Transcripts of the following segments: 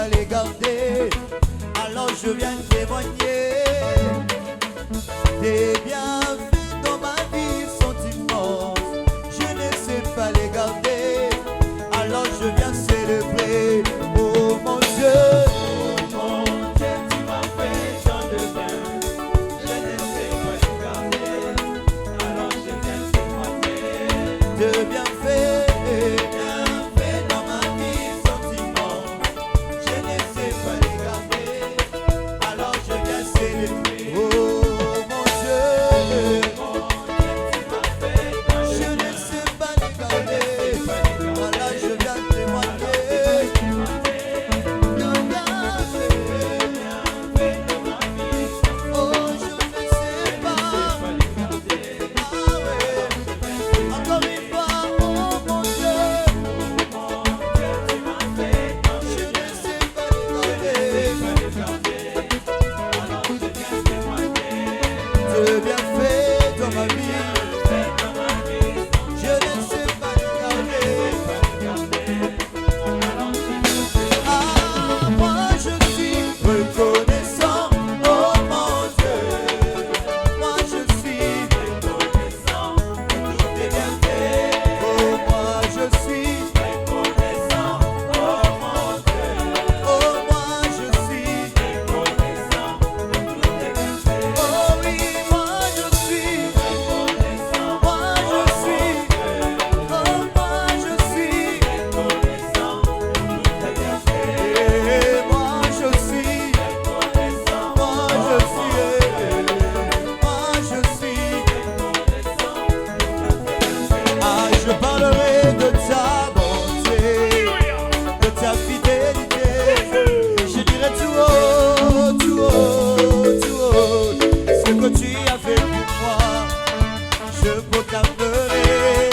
pas les garder, alors je viens témoigner. Tes bienfaits dans ma vie sont immenses, je ne sais pas les garder, alors je viens célébrer. Oh mon Dieu, tu m'as fait tant de bien, je ne sais pas les garder, alors je viens témoigner. tes bienfaits dans ma vie sont immenses, je ne sais pas les garder, alors je viens célébrer. Oh mon Dieu, je ne sais pas les garder, alors je viens témoigner. Tes bienfaits, oh je ne sais pas. Ah ouais. Encore une fois, oh mon Dieu, je ne sais pas les garder. Tes bienfaits dans ma vie, je ne sais pas les garder. Ah, moi je suis reconnaissant, oh mon Dieu. Moi je suis reconnaissant de tous tes bienfaits. Oh moi je suis reconnaissant, oh mon Dieu. Oh moi je suis reconnaissant de tous tes bienfaits. Oh oui, moi je suis reconnaissant, moi je suis, oh moi je suis reconnaissant de tous tes bienfaits. Et moi je suis reconnaissant, moi je suis ah, je parlerai de ta bonté, de ta fidélité. Je dirai tout haut, tout haut, tout haut, ce que tu as fait pour moi. Je proclamerai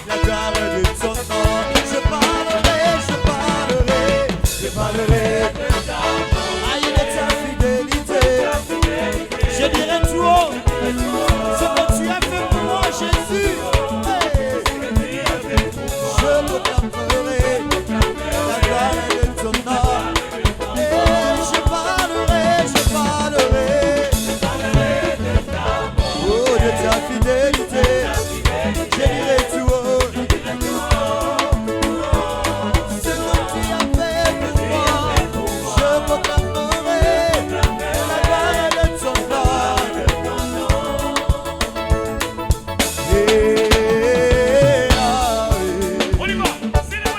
la gloire de ton nom. Je parlerai de ta bonté, de ta fidélité. Je dirai tout haut ce que tu as fait pour moi, Jésus. Hey. Je proclamerai la gloire de ton nom. Et je parlerai oh, de ta fidélité. Je dirai tout haut ce que tu as fait pour moi. Je proclamerai la gloire de ton nom. Yeah, On y va, c'est le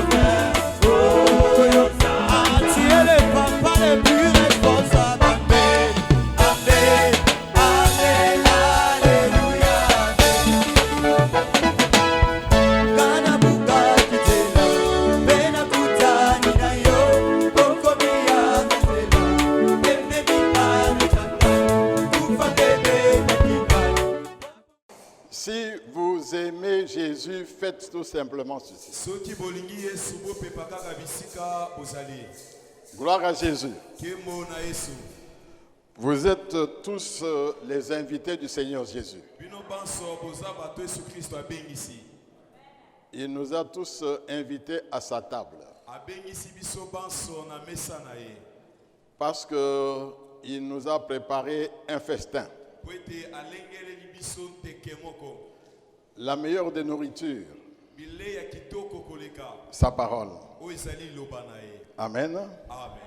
bonheur. Oh, ah, tu es le papa le plus responsable. Amen, amen, amen, alléluia. Kana buka kitela, bena kutani na yo, kokomi ya kitela, bene bimane chanda, kufa kebe na kika. Si vous aimez Jésus, faites tout simplement ceci. soki bolingi yesu bopepa kaka bisika bozali Gloire à Jésus. nkembo na yesu Vous êtes tous les invités du Seigneur Jésus. bino banso boza bato yesu kristo abengisi Il nous a tous invités à sa table abengisi biso banso na mesa na ye parce qu'il nous a préparé un festin. po ete alengeleli biso nteke moko La meilleure des nourritures, bilei ya kitoko koleka sa parole. oyo ezali liloba na ye Amen. amen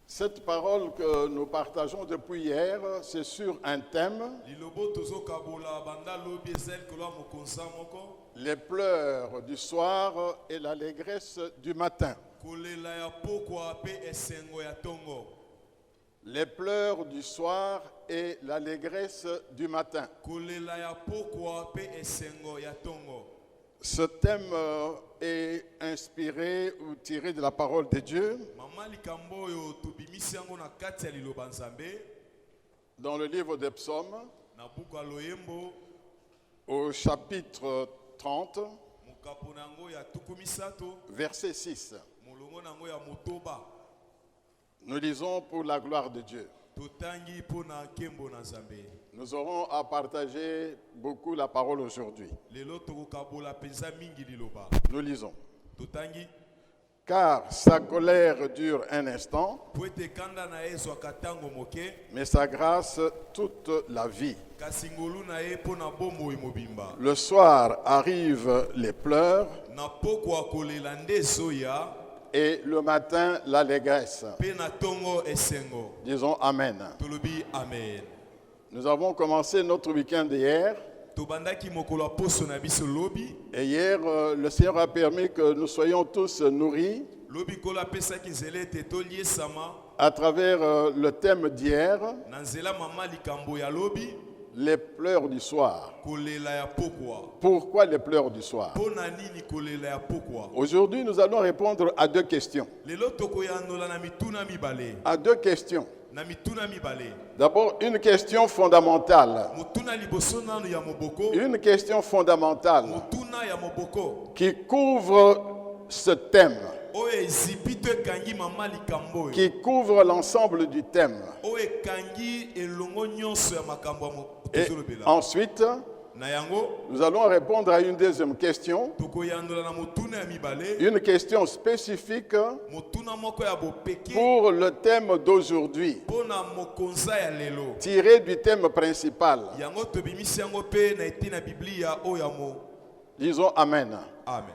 Cette parole que nous partageons depuis hier, c'est sur un thème, lilobo tozokabola banda lobi eza likolo ya mokonza moko les pleurs du soir et l'allégresse du matin. kolela ya pokwa mpe esengo ya ntongo Les pleurs du soir et l'allégresse du matin. kolela ya pokwa mpe esengo ya ntongo Ce thème est inspiré ou tiré de la parole de Dieu mama likambo oyo tobimisi yango na kati ya liloba nzambe dans le livre des Psaumes, na buku ya loyembo au chapitre 30, mokapo na yango ya tuku misato verset 6. molongo na yango ya motoba Nous lisons pour la gloire de Dieu. totangi mpo na nkembo na nzambe Nous aurons à partager beaucoup la parole aujourd'hui. lelo tokokabola mpenza mingi liloba Nous lisons. totangi Car sa colère dure un instant, po ete kanda na ye ezwaka ntango moke mais sa grâce toute la vie. kasi ngolu na ye mpo na bomoi mobimba Le soir arrivent les pleurs na pokwa kolela nde ezoya et le matin l'allégresse. mpe na ntongo esengo Disons Amen. tolobi amen Nous avons commencé notre week-end hier. tobandaki mokolo ya poso na biso lobi Et hier, le Seigneur a permis que nous soyons tous nourris lobi nkolo apesaki nzela ete toliesama à travers le thème d'hier, na nzela mama likambo ya lobi les pleurs du soir. kolela ya pokwa Pourquoi les pleurs du soir? mpo na nini kolela ya pokwa Aujourd'hui, nous allons répondre à deux questions. lelo tokoyandola na mituna mibale À deux questions. na mituna mibale D'abord, une question fondamentale. motuna liboso nano ya moboko Une question fondamentale motuna ya moboko qui couvre ce thème, oyo ezipi to ekangi mama likambo oyo qui couvre l'ensemble du thème. oyo ekangi elongo nyonso ya makambo ya Et tozolobela ensuite, na yango nous allons répondre à une deuxième question, tokoyandola na motuna ya mibale une question spécifique motuna moko ya bopeke pour le thème d'aujourd'hui, mpo na mokonza ya lelo tiré du thème principal. yango tobimisi yango mpe na ete na biblia oyo ya Disons Amen. amen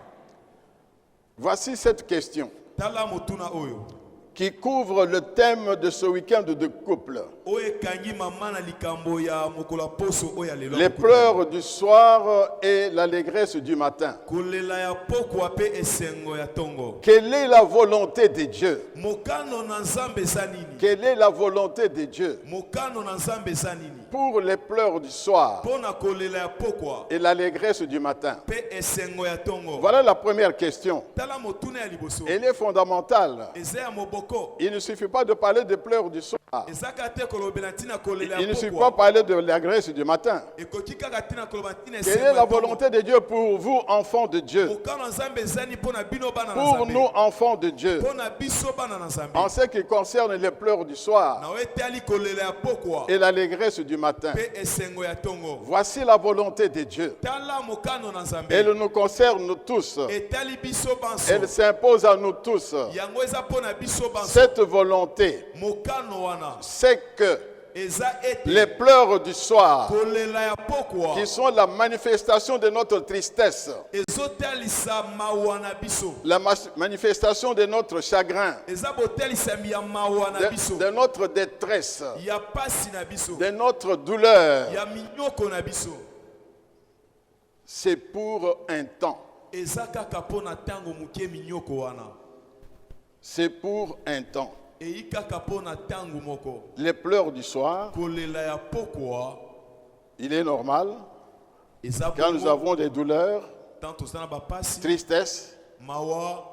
Voici cette question tala motuna oyo qui couvre le thème de ce week-end de couple. oyo ekangi mama na likambo ya mokolo ya poso oyo ya lelo Les pleurs du soir et l'allégresse du matin. kolela ya pokwa mpe esengo ya ntongo Quelle est la volonté de Dieu? mokano na nzambe eza nini Quelle est la volonté de Dieu mokano na nzambe eza nini pour les pleurs du soir mpo na kolela ya pokwa et l'allégresse du matin? mpe esengo ya ntongo Voilà la première question. tala motuna ya liboso Elle est fondamentale. eza ya moboko Il ne suffit pas de parler des pleurs du soir. ezaka te kolobela ntina kolela Il ne ya suffit pas pokwa de parler de l'allégresse du matin. ekoki kaka ntina koloba ntina Quelle esengo est ya la ntongo. volonté de Dieu pour vous, enfants de Dieu? mokano na nzambe ezani mpo na bino bana na Pour nous, nzambe enfants de Dieu. mpo na biso bana na nzambe En ce qui concerne les pleurs du soir na oyo etali kolela ya pokwa et l'allégresse du matin. mpe esengo ya ntongo Voici la volonté de Dieu. tala mokano na nzambe Elle nous concerne tous. etali biso banso Elle s'impose à nous tous. yango eza mpo na biso banso Cette volonté, mokano wana c'est que eza les ete pleurs du soir, kolela ya pokwa qui sont la manifestation de notre tristesse, ezotalisa mawa na biso la manifestation de notre chagrin, eza botalisami ya mawa na biso de notre détresse, ya pasi na biso de notre douleur, ya minyoko na biso c'est pour un temps. eza kaka mpo na ntango moke minyoko wana. C'est pour un temps. Eyi kaka mpo na ntango moko. Les pleurs du soir, Kolela ya pokwa il est normal. eza Quand nous avons des douleurs, tant toza na bapasi tristesse, mawa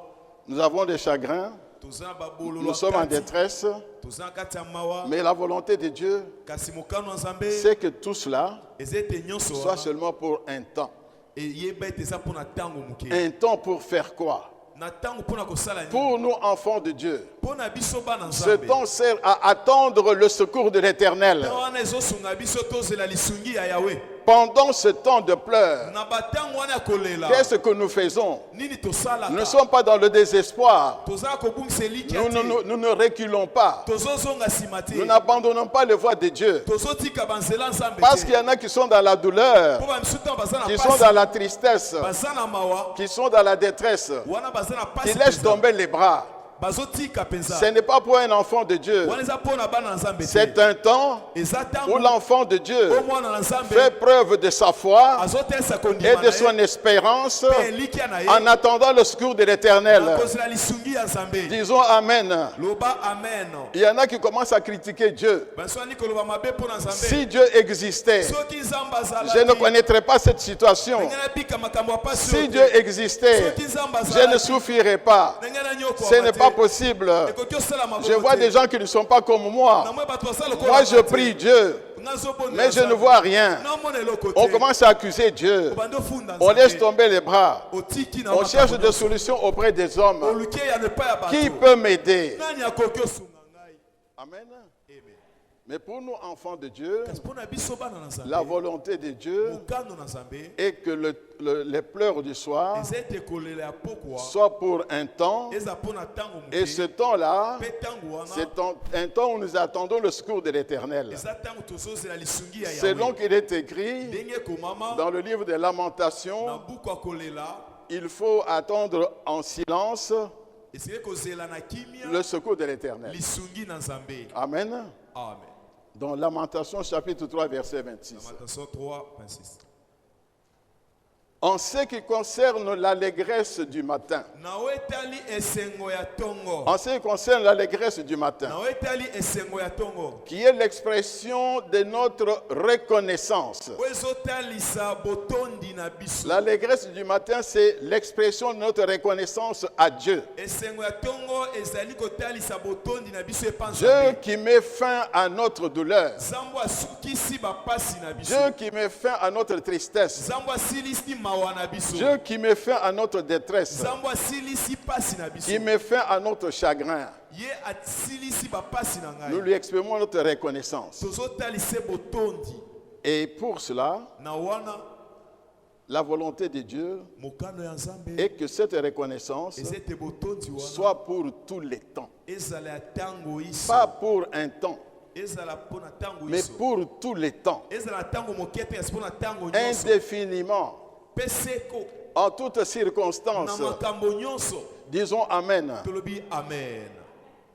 nous avons des chagrins, toza na babololo nous sommes en kati, détresse. toza na kati ya mawa Mais la volonté de Dieu, kasi mokano ya Nzambe c'est que tout cela eza ete nyonso soit wana seulement pour un temps. eyeba ete eza mpo na ntango moke. Un temps pour faire quoi? Na ntango mpo na kosala nini? Pour nous, enfants de Dieu. Mpo na biso bana Ce Nzambe. temps sert à attendre le secours de l'Éternel. Ntango wana ezosunga biso tozela lisungi ya Yawe. Pendant ce temps de pleurs, Na batango wana ya kolela qu'est-ce que nous faisons? nini tosalaka? Nous ne sommes pas dans le désespoir. Tozala kobungisa elikya te. Nous ne reculons pas. Tozozonga nsima te. Nous n'abandonnons pas les voies de Dieu. Tozotika banzela Nzambe Parce te. qu'il y en a qui sont dans la douleur, Mpo bamisusu ntango baza na qui sont pasi, dans la tristesse, baza na mawa, qui sont dans la détresse, wana baza na qui pasi laissent penza. tomber les bras. Bazotika penza. Ce n'est pas pour un enfant de Dieu. Wana eza mpo na bana na Nzambe C'est te. un temps Eza où ntango l'enfant de Dieu o mwana na Nzambe fait preuve de sa foi azotelisa et kondima de na son ye espérance mpe elikya na ye en attendant le secours de l'Éternel. na kozela lisungi ya Nzambe. Disons Amen. Loba amen. Il y en a qui commencent à critiquer Dieu. Baswani koloba mabe mpo na Nzambe. Si Dieu existait, Soki Nzambe azalaki, je ne connaîtrais pas cette situation. ndenge nabika makambo ya pasi Si oyo Dieu te. existait, Soki Nzambe je ne azalaki, souffrirais pas. ndenge nanyokwama Ce n'est te. pas possible. Ekoki osala maboko Je vois te. des gens qui ne sont pas comme moi. Namoni bato basala lokola Moi, je nga te. prie Dieu, Nga zobondela mais je ne Nzambe. vois rien. Namona eloko te. On commence à accuser Dieu. Obanda ofunda On Nzambe. laisse tomber les bras. Otiki na On makambo cherche des nyonso. solutions auprès des hommes. Oluke ya nepa ya bato. Qui peut m'aider? Nani akoki osunga ngai? Amen. Amen. Mais pour nous, enfants de Dieu, Kasi mpo na biso bana na Nzambe, la volonté de Dieu mokano na Nzambe est que les pleurs du soir eza ete kolela ya pokwa soient pour un temps. eza mpo na ntango Et moke ce temps-là, mpe ntango wana c'est un temps où nous attendons le secours de l'Éternel. eza ntango tozozela lisungi ya Selon Yawe. qu'il est écrit Ndenge ekomama dans le livre des na Lamentations, buku ya kolela il faut attendre en silence esili kozela na kimia le secours de l'Éternel. lisungi na Nzambe. Amen. Amen. Dans Lamentations chapitre 3 verset 26. Lamentation 3, 26. En ce qui concerne l'allégresse du matin, Nawe etali esengo ya tongo. en ce qui concerne l'allégresse du matin, Nawe etali esengo ya tongo. qui est l'expression de notre reconnaissance. Oyo ezotalisa botondi na biso. L'allégresse du matin, c'est l'expression de notre reconnaissance à Dieu. Esengo ya tongo ezali kotalisa botondi na biso epa Dieu Nzambe. qui met fin à notre douleur. Nzambo asukisi bapasi na biso. Dieu qui met fin à notre tristesse. Nzambo asilisi mawa na biso. Dieu qui met fin à notre détresse. Nzambo asilisi pasi na biso. Qui met fin à notre chagrin. Ye asilisi bapasi na Nous ngai. lui exprimons notre reconnaissance. Tozotalise botondi. Et pour cela, Na wana la volonté de Dieu mokano ya Nzambe est que cette reconnaissance ezete botondi wana soit pour tous les temps. ezala ya tango iso. Pas pour un temps, Ezala pona tango mais iso. pour tous les temps. Ezala tango moke te kasi pona tango nyonso. Indéfiniment, Peseko en toutes na circonstances. makambo nyonso. Disons Amen. Tolobi amen.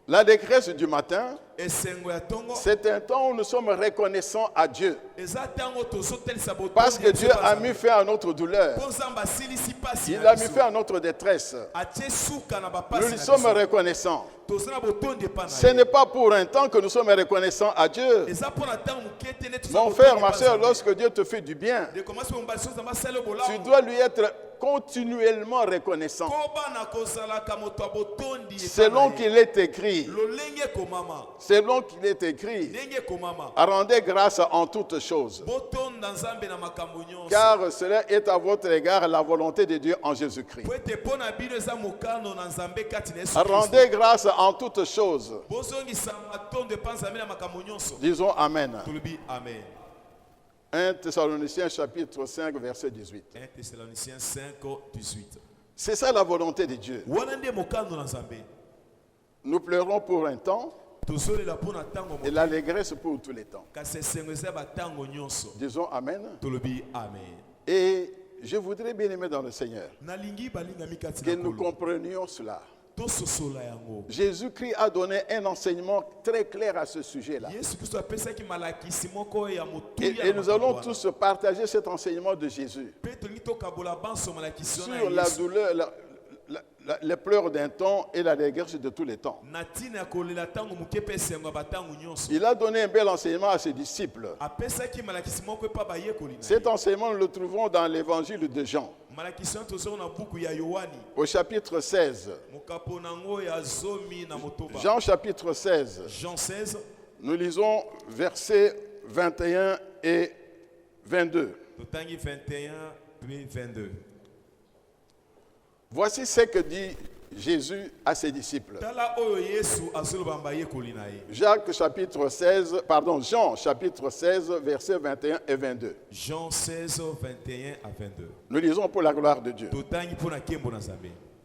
La détresse du matin, Esengo ya tongo c'est un temps où nous sommes reconnaissants à Dieu. eza tango tozotalisa botondi. Parce que Dieu a mis fin à notre douleur. Po Nzambe asilisi pasi Il na a mis biso. fin à notre détresse. Atie suka na Nous bapasi lui na sommes biso. reconnaissants. Toza na botondi epa na Ce ye. n'est pas pour un temps que nous sommes reconnaissants à Dieu. Eza pona tango moke te neti toza Mon botondi frère, epa ma soeur, Nzambe. lorsque Dieu te fait du bien, De commence par mbaliso Nzambe asala tu bolamu. dois lui être continuellement reconnaissant. Koba na kozalaka moto ya botondi epa Selon na ye. qu'il est écrit, Lolenge komama. selon qu'il est écrit, Ndenge komama. rendez grâce en toutes choses. Botonda Nzambe na makambo nyonso. Car cela est à votre égard la volonté de Dieu en Jésus-Christ. Po ete mpo na bino eza mokano na Nzambe kati na Yesu Kristo. Rendez grâce en toutes choses. Bozongisa matondo epa Nzambe na makambo nyonso. Disons Amen. Tolobi amen. 1 Thessaloniciens chapitre 5 verset 18. 1 Thessaloniciens 5, 18. C'est ça la volonté de Dieu. Wana nde mokano na Nzambe. Nous pleurons pour un temps Tozolela mpo na ntango et moke. l'allégresse pour tous les temps. Kasi esengo eza batango nyonso. Disons Amen. Tolobi amen. Et je voudrais bien aimer dans le Seigneur Nalingi balingami kati que na nous kolo. comprenions cela. Tososola yango. Jésus-Christ a donné un enseignement très clair à ce sujet-là. Yesu Kristo apesaki malakisi moko ya motuya Et ya nous makambo allons wana. tous partager cet enseignement de Jésus. Mpe tolingi sur la douleur, les pleurs d'un temps et l'allégresse de tous les temps. Il a donné un bel enseignement à ses disciples. Cet enseignement, nous le trouvons dans l'évangile de Jean, au chapitre 16. Jean chapitre 16. Jean 16. Nous lisons versets 21 et 22. 21 puis 22. Voici ce que dit Jésus à ses disciples. Jean chapitre 16, versets 21 et 22. Jean 16, 21 à 22. Nous lisons pour la gloire de Dieu.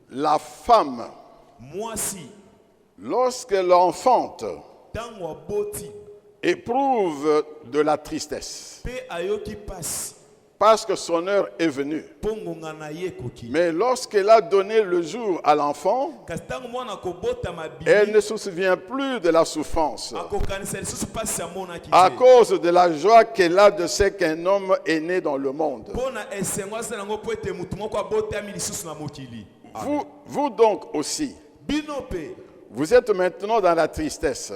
La femme, lorsqu'elle enfante, éprouve de la tristesse, parce que son heure est venue. Mais lorsqu'elle a donné le jour à l'enfant, elle ne se souvient plus de la souffrance à cause de la joie qu'elle a de ce qu'un homme est né dans le monde. Vous donc aussi, vous êtes maintenant dans la tristesse,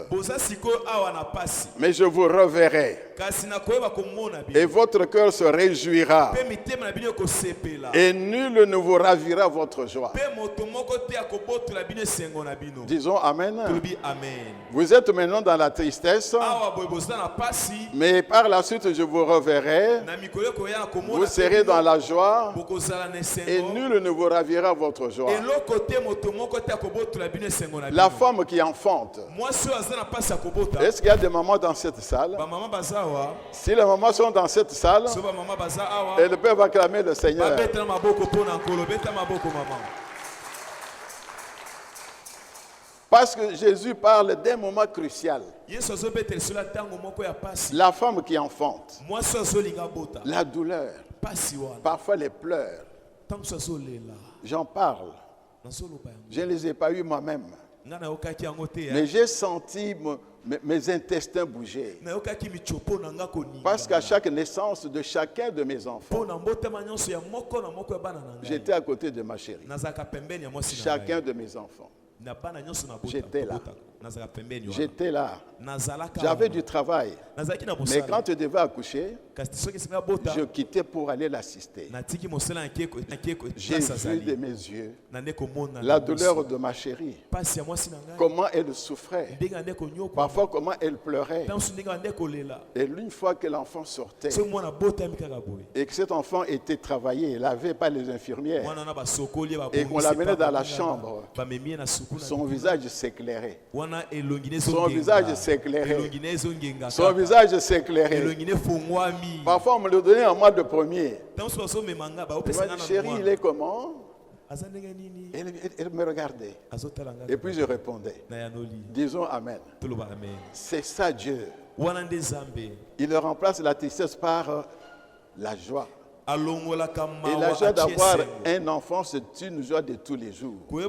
mais je vous reverrai. Et votre cœur se réjouira. Et nul ne vous ravira votre joie. Disons Amen. Vous êtes maintenant dans la tristesse, mais par la suite je vous reverrai. Vous serez dans la joie. Et nul ne vous ravira votre joie. La femme qui enfante. Est-ce qu'il y a des mamans dans cette salle? Si les mamans sont dans cette salle, elles peuvent acclamer le Seigneur. Parce que Jésus parle d'un moment crucial. La femme qui enfante, la douleur, parfois les pleurs. J'en parle. Je ne les ai pas eus moi-même. Mais j'ai senti mes intestins bouger. Parce qu'à chaque naissance de chacun de mes enfants, j'étais à côté de ma chérie. Chacun de mes enfants. J'étais là. J'étais là. J'avais du travail. Mais quand je devais accoucher, je quittais pour aller l'assister. J'ai vu de mes yeux la douleur de ma chérie. Comment elle souffrait. Parfois comment elle pleurait. Et une fois que l'enfant sortait et que cet enfant était travaillé, il n'avait pas les infirmières, et qu'on l'amenait dans la chambre, son visage s'éclairait. Son visage s'éclairait. Son visage s'éclairait. Parfois, on me le donnait en mois de premier. Il m'a dit, chérie, il est comment? Elle me regardait. Et puis je répondais. Disons Amen. C'est ça Dieu. Il remplace la tristesse par la joie. Et la joie d'avoir un enfant, c'est une joie de tous les jours. Vous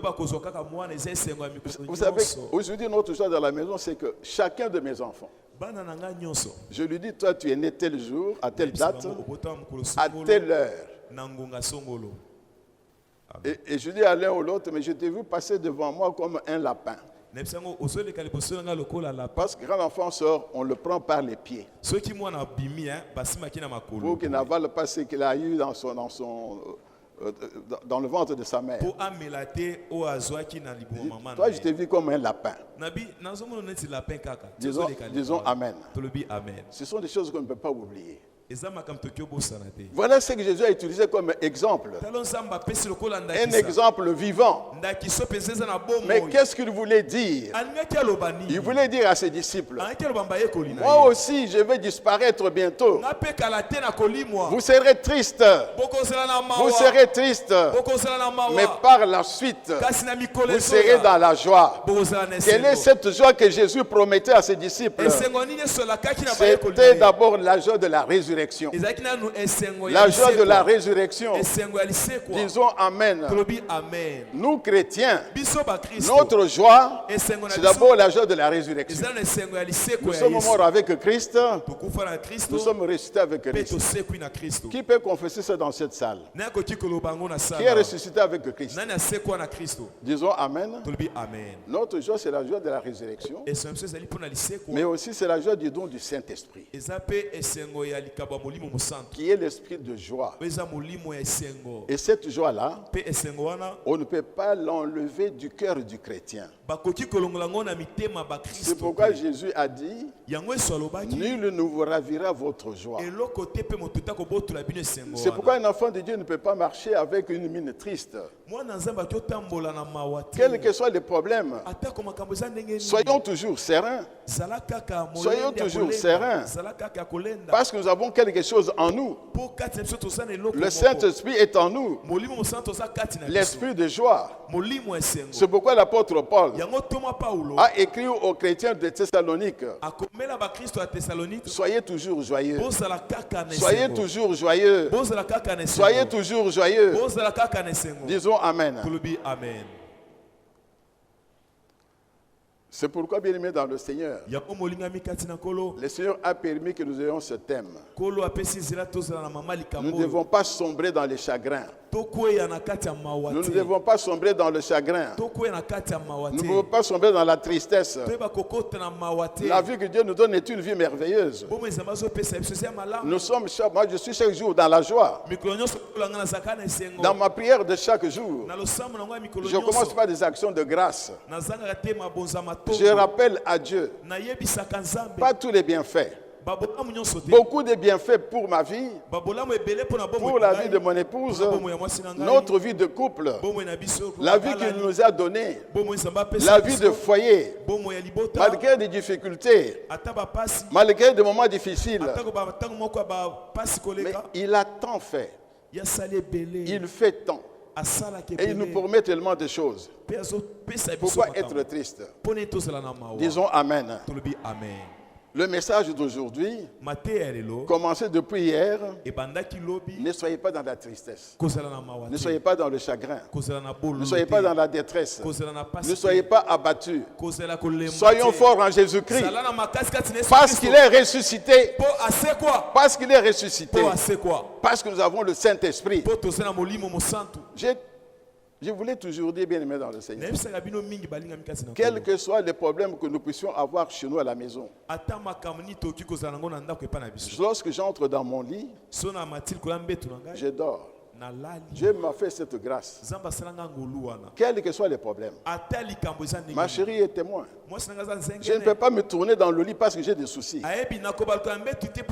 savez, aujourd'hui, notre joie dans la maison, c'est que chacun de mes enfants, je lui dis, toi, tu es né tel jour, à telle date, à telle heure. Et je dis à l'un ou l'autre, mais je t'ai vu passer devant moi comme un lapin. Parce que quand l'enfant sort, on le prend par les pieds. Pour qu'il n'avale pas ce qu'il a eu dans le ventre de sa mère. Toi, je t'ai vu comme un lapin. Disons Amen. Ce sont des choses qu'on ne peut pas oublier. Voilà ce que Jésus a utilisé comme exemple. Un exemple vivant. Mais qu'est-ce qu'il voulait dire? Il voulait dire à ses disciples, moi aussi je vais disparaître bientôt. Vous serez triste. Vous serez triste. Mais par la suite, vous serez dans la joie. Quelle est cette joie que Jésus promettait à ses disciples? C'était d'abord la joie de la résurrection. résurrection. La joie de la résurrection. Disons Amen. Nous chrétiens, notre joie, c'est d'abord la joie de la résurrection. Nous sommes morts avec Christ, nous sommes ressuscités avec Christ. Qui peut confesser ça dans cette salle? Qui est ressuscité avec Christ? Disons Amen. Notre joie, c'est la joie de la résurrection, mais aussi c'est la joie du don du Saint-Esprit, qui est l'esprit de joie. Et cette joie-là, on ne peut pas l'enlever du cœur du chrétien. C'est pourquoi Jésus a dit, nul ne vous ravira votre joie. C'est pourquoi un enfant de Dieu ne peut pas marcher avec une mine triste. Quels que soient les problèmes, soyons toujours sereins. Soyons toujours sereins. Parce que nous avons quelque chose en nous. Le Saint-Esprit est en nous. L'esprit de joie. C'est pourquoi l'apôtre Paul a écrit aux chrétiens de Thessalonique, soyez toujours joyeux. Soyez toujours joyeux. Soyez toujours joyeux. Disons Amen. C'est pourquoi, bien aimé dans le Seigneur, le Seigneur a permis que nous ayons ce thème. Nous ne devons pas sombrer dans les chagrins. Nous ne devons pas sombrer dans le chagrin. Nous ne devons pas sombrer dans la tristesse. La vie que Dieu nous donne est une vie merveilleuse. Nous sommes, moi je suis chaque jour dans la joie. Dans ma prière de chaque jour, je commence par des actions de grâce. Je rappelle à Dieu, pas tous les bienfaits. Beaucoup de bienfaits pour ma vie, pour la vie de mon épouse, notre vie de couple, la vie qu'il nous a donnée, la vie de foyer, malgré des difficultés, malgré des moments difficiles. Mais il a tant fait, il fait tant. Et il nous promet tellement de choses. Pourquoi être triste? Disons Amen. Le message d'aujourd'hui, commencé depuis hier, ne soyez pas dans la tristesse. Ne soyez pas dans le chagrin. Ne soyez pas dans la détresse. Ne soyez pas abattus. Soyons forts en Jésus-Christ. Parce qu'il est ressuscité. Parce qu'il est ressuscité. Parce que nous avons le Saint-Esprit. Je voulais toujours dire, bien aimé dans le Seigneur, quels que soient les problèmes que nous puissions avoir chez nous à la maison, lorsque j'entre dans mon lit, je dors. Dieu m'a fait cette grâce. Quels que soient les problèmes, ma chérie est témoin. Je ne peux pas me tourner dans le lit parce que j'ai des soucis.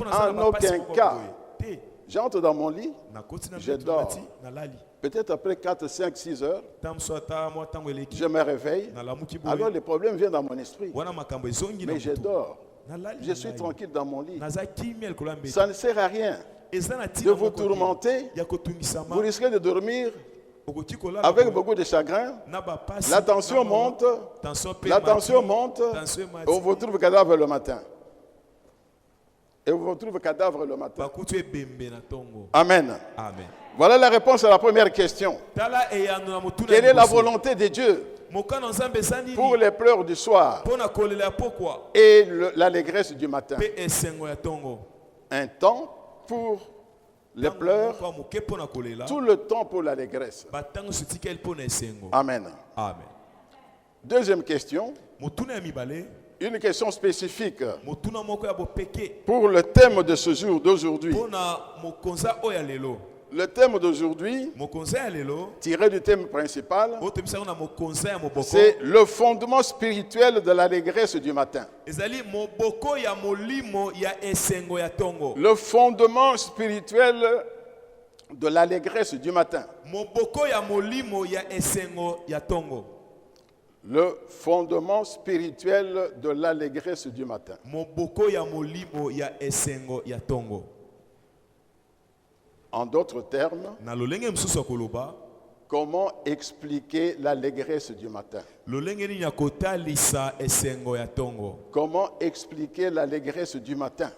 En aucun cas. J'entre dans mon lit, je dors. Peut-être après 4, 5, 6 heures, je me réveille. Alors les problèmes viennent dans mon esprit. Mais je dors. Je suis tranquille dans mon lit. Ça ne sert à rien de vous tourmenter. Vous risquez de dormir avec beaucoup de chagrin. La tension monte. La tension monte. Et on vous trouve cadavre le matin. Et vous vous retrouvez cadavre le matin. Amen. Amen. Voilà la réponse à la première question. Quelle est la volonté de Dieu pour les pleurs du soir et l'allégresse du matin? Un temps pour les pleurs, tout le temps pour l'allégresse. Amen. Amen. Deuxième question. Une question spécifique pour le thème de ce jour, d'aujourd'hui. Le thème d'aujourd'hui, tiré du thème principal, c'est le fondement spirituel de l'allégresse du matin. Le fondement spirituel de l'allégresse du matin. Le fondement spirituel de l'allégresse du matin. En d'autres termes, Comment expliquer l'allégresse du matin? Comment expliquer l'allégresse du matin?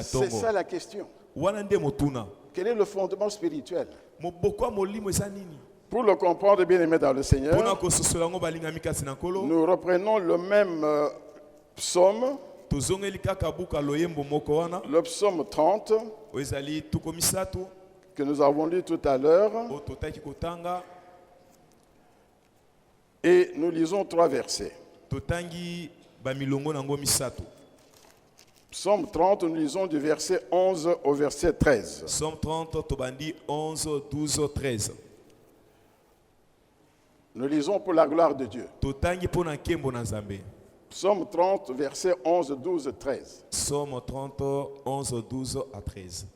C'est ça la question. Quel est le fondement spirituel? Pour le comprendre, bien aimé dans le Seigneur, nous reprenons le même psaume, le psaume 30, que nous avons lu tout à l'heure. Et nous lisons 3 versets. Psaume 30, nous lisons du verset 11 au verset 13. Psaume 30, tobandi 11, 12, 13. Nous lisons pour la gloire de Dieu. Psaume 30, verset 11, 12, 13. Psaume 30, 11, 12 à 13.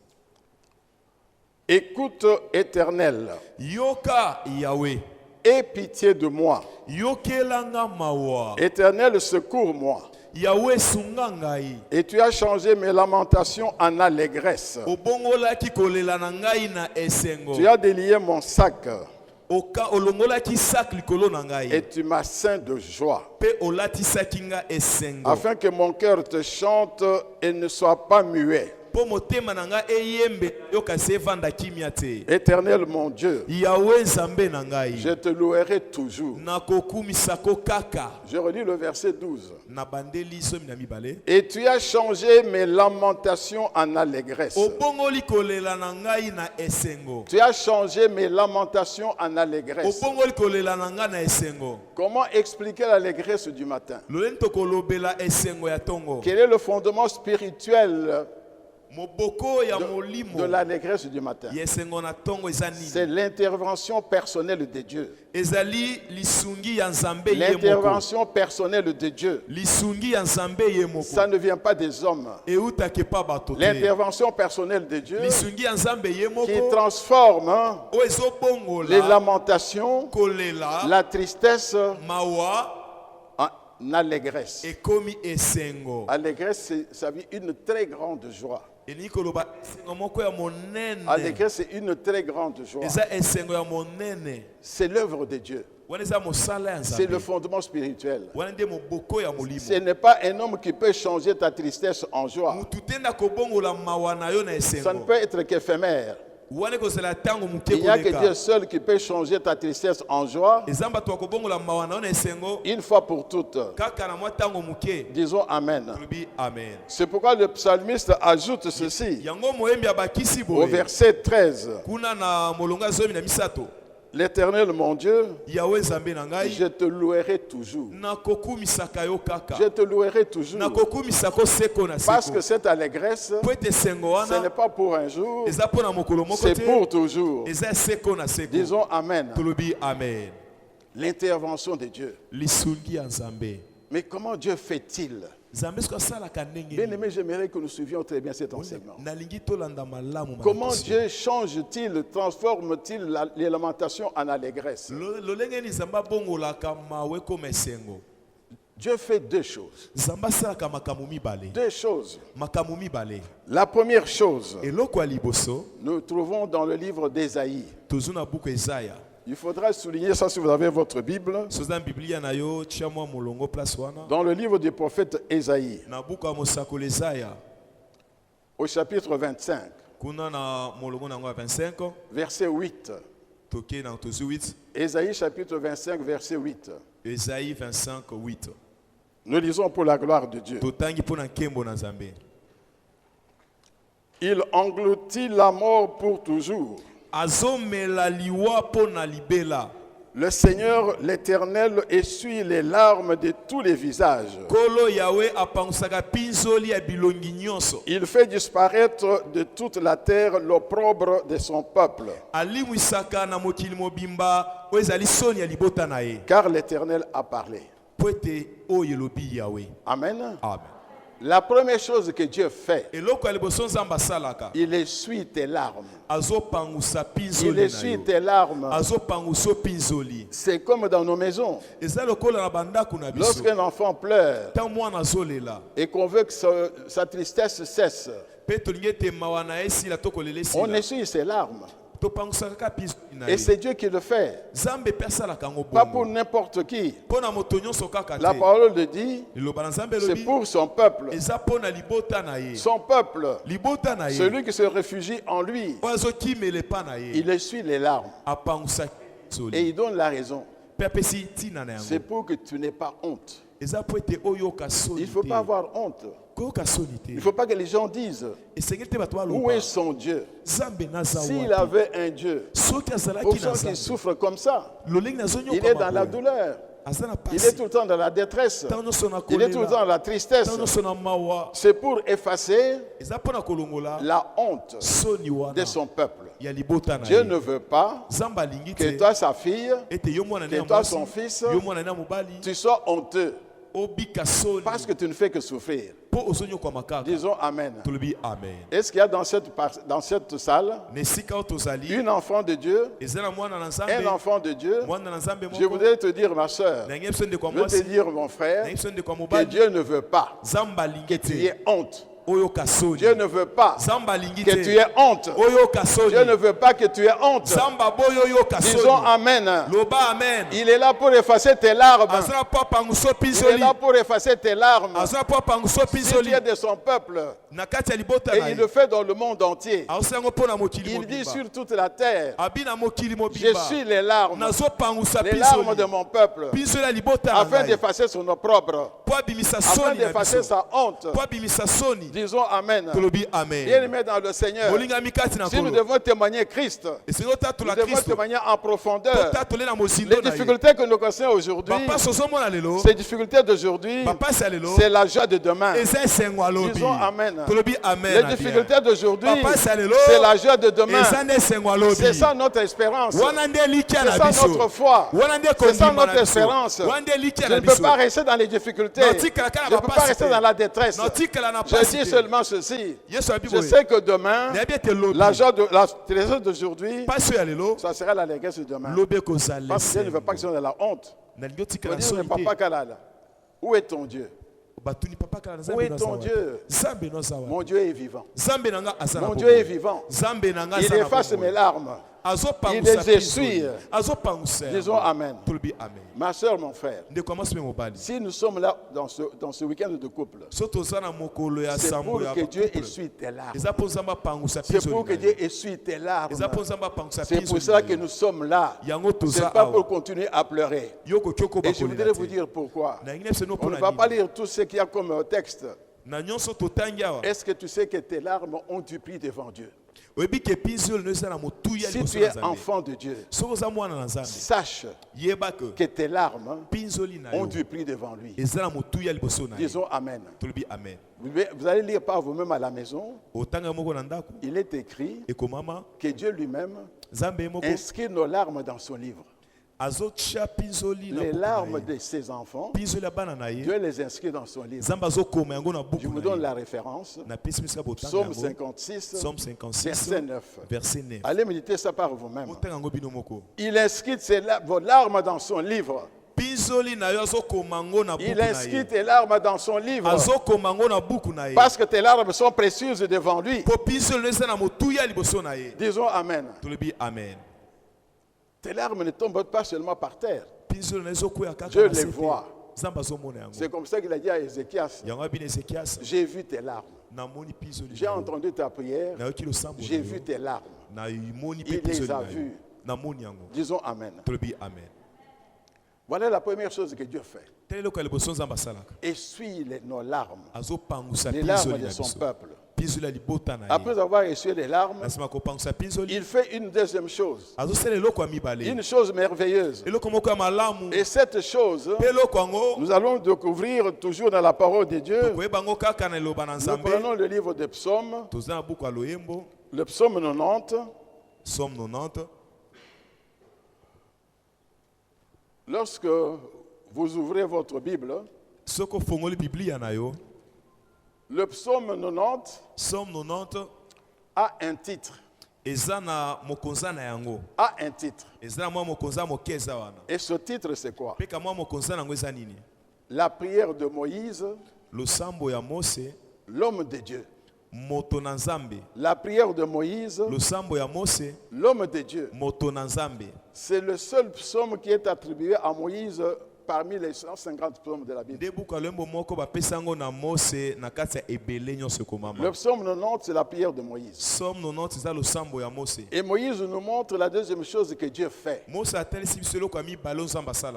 Écoute, Éternel, Yoka Yahweh, aie pitié de moi. Yokelanga mawa. Éternel, secours-moi. Yahweh sungangai. Et tu as changé mes lamentations en allégresse. Obongola kikolela nangai na esengo. Tu as délié mon sac. Oka olongola ki sac likolo nangai. Et tu m'as ceint de joie. Pe olati sakinga esengo. Afin que mon cœur te chante et ne soit pas muet. Éternel mon Dieu, je te louerai toujours. Je relis le verset 12. Et tu as changé mes lamentations en allégresse. Tu as changé mes lamentations en allégresse. Comment expliquer l'allégresse du matin? Quel est le fondement spirituel de l'allégresse du matin? C'est l'intervention personnelle de Dieu. L'intervention personnelle de Dieu. Ça ne vient pas des hommes. L'intervention personnelle de Dieu qui transforme les lamentations, la tristesse en allégresse. Allégresse, ça veut dire une très grande joie. Allégresse, c'est une très grande joie. C'est l'œuvre de Dieu. C'est le fondement spirituel. Ce n'est pas un homme qui peut changer ta tristesse en joie. Ça ne peut être qu'éphémère. Il n'y a que Dieu seul qui peut changer ta tristesse en joie une fois pour toutes. Disons Amen. C'est pourquoi le psalmiste ajoute ceci au verset 13. L'Éternel mon Dieu, je te louerai toujours. Je te louerai toujours. Parce que cette allégresse, ce n'est pas pour un jour, c'est pour toujours. Disons Amen. L'intervention de Dieu. Mais comment Dieu fait-il? Bien aimé, j'aimerais que nous suivions très bien cet enseignement. Comment Dieu change-t-il, transforme-t-il les lamentations en allégresse? Dieu fait 2 choses. 2 choses. La première chose, nous trouvons dans le livre d'Ésaïe. Il faudra souligner ça si vous avez votre Bible. Dans le livre du prophète Ésaïe, au chapitre 25, verset 8. Ésaïe chapitre 25, verset 8. Ésaïe 25, 8. Nous lisons pour la gloire de Dieu. Il engloutit la mort pour toujours. Le Seigneur, l'Éternel, essuie les larmes de tous les visages. Il fait disparaître de toute la terre l'opprobre de son peuple. Car l'Éternel a parlé. Amen. Amen. La première chose que Dieu fait, il essuie tes larmes. Il essuie tes larmes. C'est comme dans nos maisons. Lorsqu'un enfant pleure et qu'on veut que sa tristesse cesse, on essuie ses larmes. Et c'est Dieu qui le fait. Pas pour n'importe qui. La parole le dit, c'est pour son peuple. Son peuple, celui qui se réfugie en lui, il essuie les larmes. Et il donne la raison. C'est pour que tu n'aies pas honte. Il ne faut pas avoir honte. Il ne faut pas que les gens disent où est son Dieu. S'il avait un Dieu, pourquoi il souffre comme ça? Il est dans la douleur. Il est tout le temps dans la détresse. Il est tout le temps dans la tristesse. C'est pour effacer la honte de son peuple. Dieu ne veut pas que toi, sa fille, que toi, son fils, tu sois honteux parce que tu ne fais que souffrir. Disons Amen. Est-ce qu'il y a dans cette salle une enfant de Dieu, un enfant de Dieu? Je voudrais te dire, ma soeur, je veux te dire, mon frère, que Dieu ne veut pas que tu aies honte. Dieu ne veut pas que tu aies honte. Dieu ne veut pas que tu aies honte. Disons Amen. Il est là pour effacer tes larmes. Il est là pour effacer tes larmes. Si tu es de son peuple, et il le fait dans le monde entier, il dit sur toute la terre, je suis les larmes de mon peuple, afin d'effacer son opprobre, afin d'effacer sa honte. Disons Amen. Bien-aimés dans le Seigneur, si nous devons témoigner Christ, nous devons témoigner en profondeur. Les difficultés que nous connaissons aujourd'hui, ces difficultés d'aujourd'hui, c'est la joie de demain. Disons Amen. Les difficultés d'aujourd'hui, c'est la joie de demain. C'est ça notre espérance. C'est ça notre foi. C'est ça notre espérance. Je ne peux pas rester dans les difficultés. Je ne peux pas rester dans la détresse. Je dis seulement ceci. Je sais que demain, la joie d'aujourd'hui, ça sera la légace de demain. Parce que Dieu ne veut pas que ce soit de la honte. Papa Kalala, où est ton Dieu? Où est ton Dieu? Mon Dieu est vivant. Mon Dieu est vivant. Il efface mes larmes. Il les essuie. Disons Amen. Ma soeur, mon frère, si nous sommes là dans ce week-end de couple, c'est pour que Dieu essuie tes larmes. C'est pour que Dieu essuie tes larmes. C'est pour ça que nous sommes là. Ce n'est pas pour continuer à pleurer. Et je voudrais vous dire pourquoi. On ne va pas lire tout ce qu'il y a comme texte. Est-ce que tu sais que tes larmes ont du prix devant Dieu? Si tu es enfant de Dieu, sache que tes larmes ont du prix devant lui. Disons Amen. Vous allez lire par vous-même à la maison. Il est écrit que Dieu lui-même inscrit nos larmes dans son livre. Les larmes de ses enfants, Dieu les inscrit dans son livre. Je vous donne la référence. Psaume 56, verset 9. Allez méditer ça par vous-même. Il inscrit vos larmes dans son livre. Il inscrit tes larmes dans son livre. Parce que tes larmes sont précieuses devant lui. Disons Amen. Tes larmes ne tombent pas seulement par terre. Dieu les voit. C'est comme ça qu'il a dit à Ézéchias, j'ai vu tes larmes. J'ai entendu ta prière. J'ai vu tes larmes. Il les a vues. Disons Amen. Voilà la première chose que Dieu fait. Essuie nos larmes. Les larmes de son peuple. Après avoir essuyé les larmes, il fait une deuxième chose. Une chose merveilleuse. Et cette chose, nous allons découvrir toujours dans la parole de Dieu. Nous prenons le livre des psaumes, le psaume 90. Lorsque vous ouvrez votre Bible, le psaume 90 a un titre. A un titre. Et ce titre, c'est quoi? La prière de Moïse, l'homme de Dieu. La prière de Moïse, l'homme de Dieu, c'est le seul psaume qui est attribué à Moïse parmi les 150 psaumes de la Bible. Le psaume 90, c'est la prière de Moïse. Et Moïse nous montre la deuxième chose que Dieu fait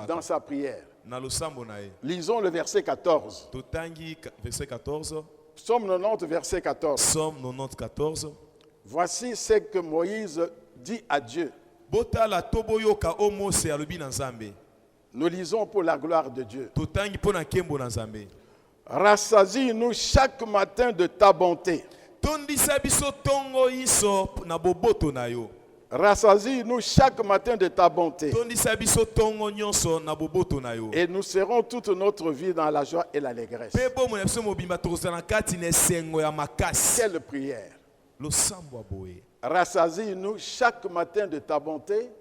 dans sa prière. Lisons le verset 14. Psaume 90, verset 14. Voici ce que Moïse dit à Dieu. Nous lisons pour la gloire de Dieu. Rassasie-nous chaque matin de ta bonté. Rassasie-nous chaque matin de ta bonté. Et nous serons toute notre vie dans la joie et l'allégresse. Quelle prière. Rassasie-nous chaque matin de ta bonté.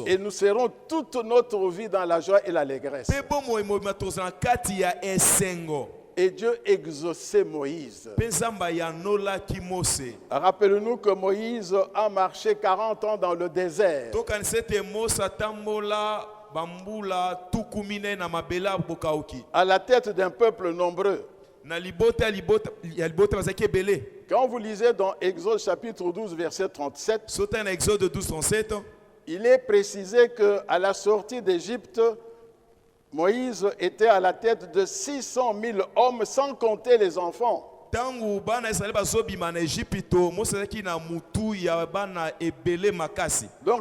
Et nous serons toute notre vie dans la joie et l'allégresse. Et Dieu exauçait Moïse. Rappelez-nous que Moïse a marché 40 ans dans le désert. À la tête d'un peuple nombreux. Quand vous lisez dans Exode chapitre 12 verset 37, il est précisé qu'à la sortie d'Égypte, Moïse était à la tête de 600 000 hommes sans compter les enfants. Donc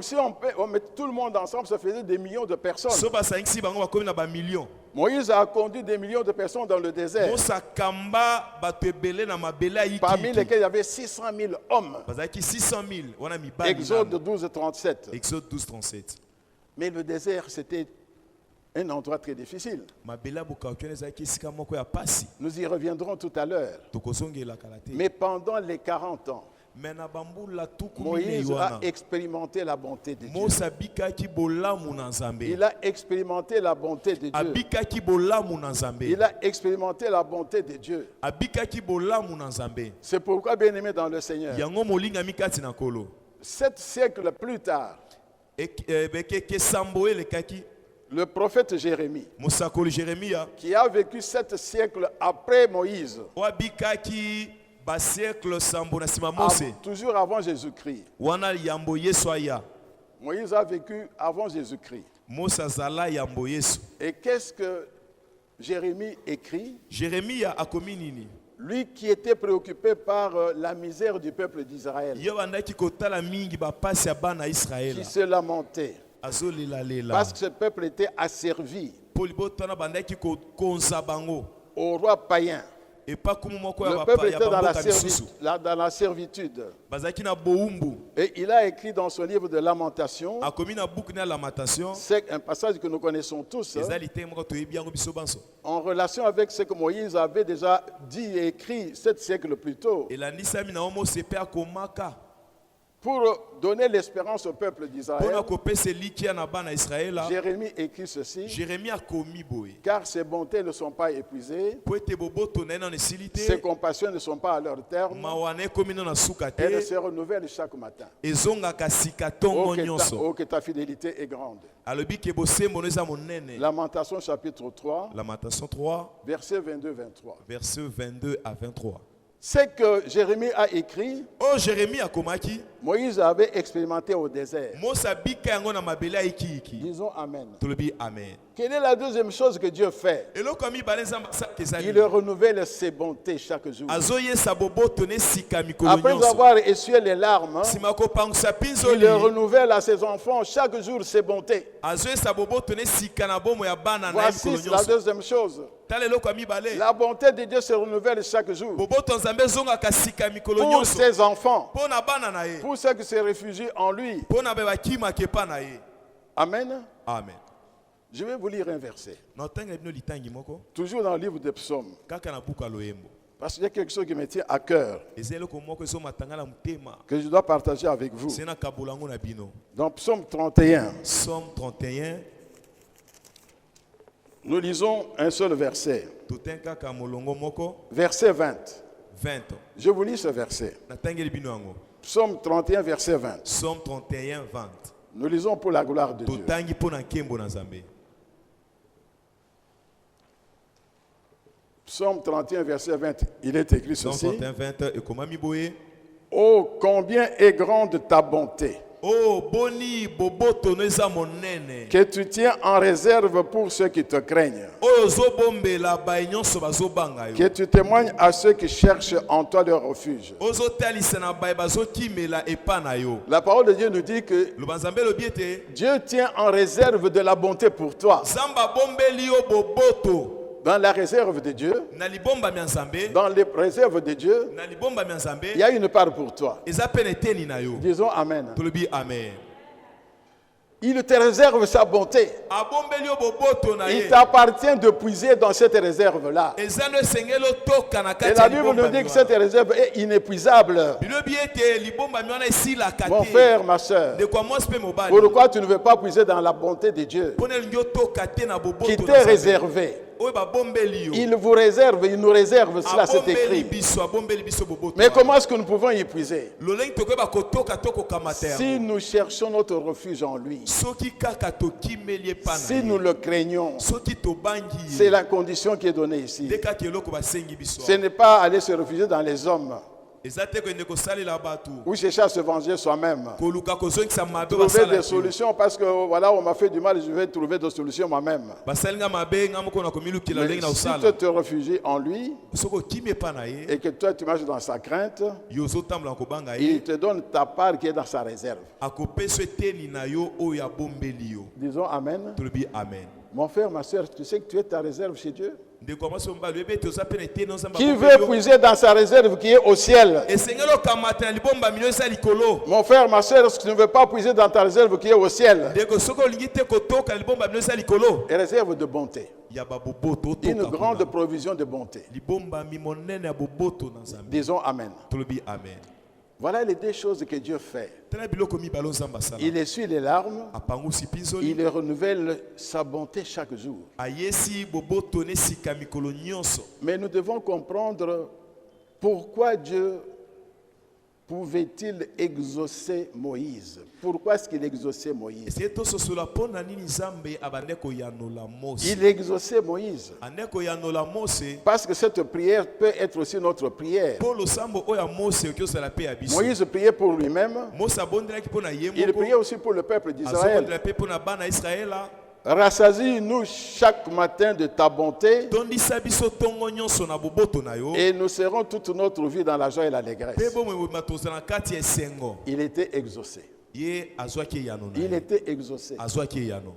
si on met tout le monde ensemble, ça faisait des millions de personnes. Moïse a conduit des millions de personnes dans le désert, parmi lesquels il y avait 600 000 hommes. Exode 12, 37. Mais le désert, c'était un endroit très difficile. Nous y reviendrons tout à l'heure. Mais pendant les 40 ans, Moïse a expérimenté la bonté de Dieu. Il a expérimenté la bonté de Dieu. Il a expérimenté la bonté de Dieu. C'est pourquoi, bien-aimé dans le Seigneur, 7 siècles plus tard, le prophète Jérémie, qui a vécu 7 siècles après Moïse, toujours avant Jésus-Christ. Moïse a vécu avant Jésus-Christ. Et qu'est-ce que Jérémie écrit? Lui qui était préoccupé par la misère du peuple d'Israël, qui se lamentait parce que ce peuple était asservi au roi païen. Le peuple était dans la servitude. Et il a écrit dans son livre de Lamentations, c'est un passage que nous connaissons tous, en relation avec ce que Moïse avait déjà dit et écrit 7 siècles plus tôt, pour donner l'espérance au peuple d'Israël. Jérémie écrit ceci: car ses bontés ne sont pas épuisées, ses compassions ne sont pas à leur terme, elles se renouvellent chaque matin. Oh, que ta fidélité est grande. Lamentation chapitre 3, versets 22 à 23. Ce que Jérémie a écrit, Moïse avait expérimenté au désert. Disons Amen. Quelle est la deuxième chose que Dieu fait? Il renouvelle ses bontés chaque jour. Après avoir essuyé les larmes, il renouvelle à ses enfants chaque jour ses bontés. Voici la deuxième chose. La bonté de Dieu se renouvelle chaque jour. Pour ses enfants, pour ceux qui se réfugient en lui. Amen. Amen. Je vais vous lire un verset. Toujours dans le livre des psaumes. Parce qu'il y a quelque chose qui me tient à cœur, que je dois partager avec vous. Dans Psaume 31. Nous lisons un seul verset. Verset 20. Je vous lis ce verset. Psaume 31, verset 20. Psaume 31, 20. Nous lisons pour la gloire de Dieu. Psaume 31, verset 20. Il est écrit ceci. Oh, combien est grande ta bonté, que tu tiens en réserve pour ceux qui te craignent, que tu témoignes à ceux qui cherchent en toi leur refuge. La parole de Dieu nous dit que Dieu tient en réserve de la bonté pour toi. Dans la réserve de Dieu, dans les réserves de Dieu, il y a une part pour toi. Disons Amen. Il te réserve sa bonté. Il t'appartient de puiser dans cette réserve-là. Et la Bible nous dit que cette réserve est inépuisable. Mon frère, ma soeur, pourquoi tu ne veux pas puiser dans la bonté de Dieu qui t'est réservée? Il vous réserve, il nous réserve, cela c'est écrit. Mais comment est-ce que nous pouvons y puiser? Si nous cherchons notre refuge en lui, si nous le craignons, c'est la condition qui est donnée ici. Ce n'est pas aller se réfugier dans les hommes ou chercher à se venger soi-même. Trouver des solutions parce que voilà, on m'a fait du mal, je vais trouver des solutions moi-même. Mais si tu te réfugies en lui et que toi tu marches dans sa crainte, il te donne ta part qui est dans sa réserve. Disons Amen. Mon frère, ma soeur, tu sais que tu es ta réserve chez Dieu? Qui veut puiser dans sa réserve qui est au ciel? Mon frère, ma soeur, est-ce que tu ne veux pas puiser dans ta réserve qui est au ciel? Et réserve de bonté. Une grande provision de bonté. Disons Amen. Voilà les deux choses que Dieu fait. Il essuie les larmes, il renouvelle sa bonté chaque jour. Mais nous devons comprendre pourquoi Dieu pouvait-il exaucer Moïse? Pourquoi est-ce qu'il exauçait Moïse? Il exauçait Moïse parce que cette prière peut être aussi notre prière. Moïse priait pour lui-même. Il priait aussi pour le peuple d'Israël. Rassasie-nous chaque matin de ta bonté et nous serons toute notre vie dans la joie et l'allégresse. Il était exaucé. Il était exaucé.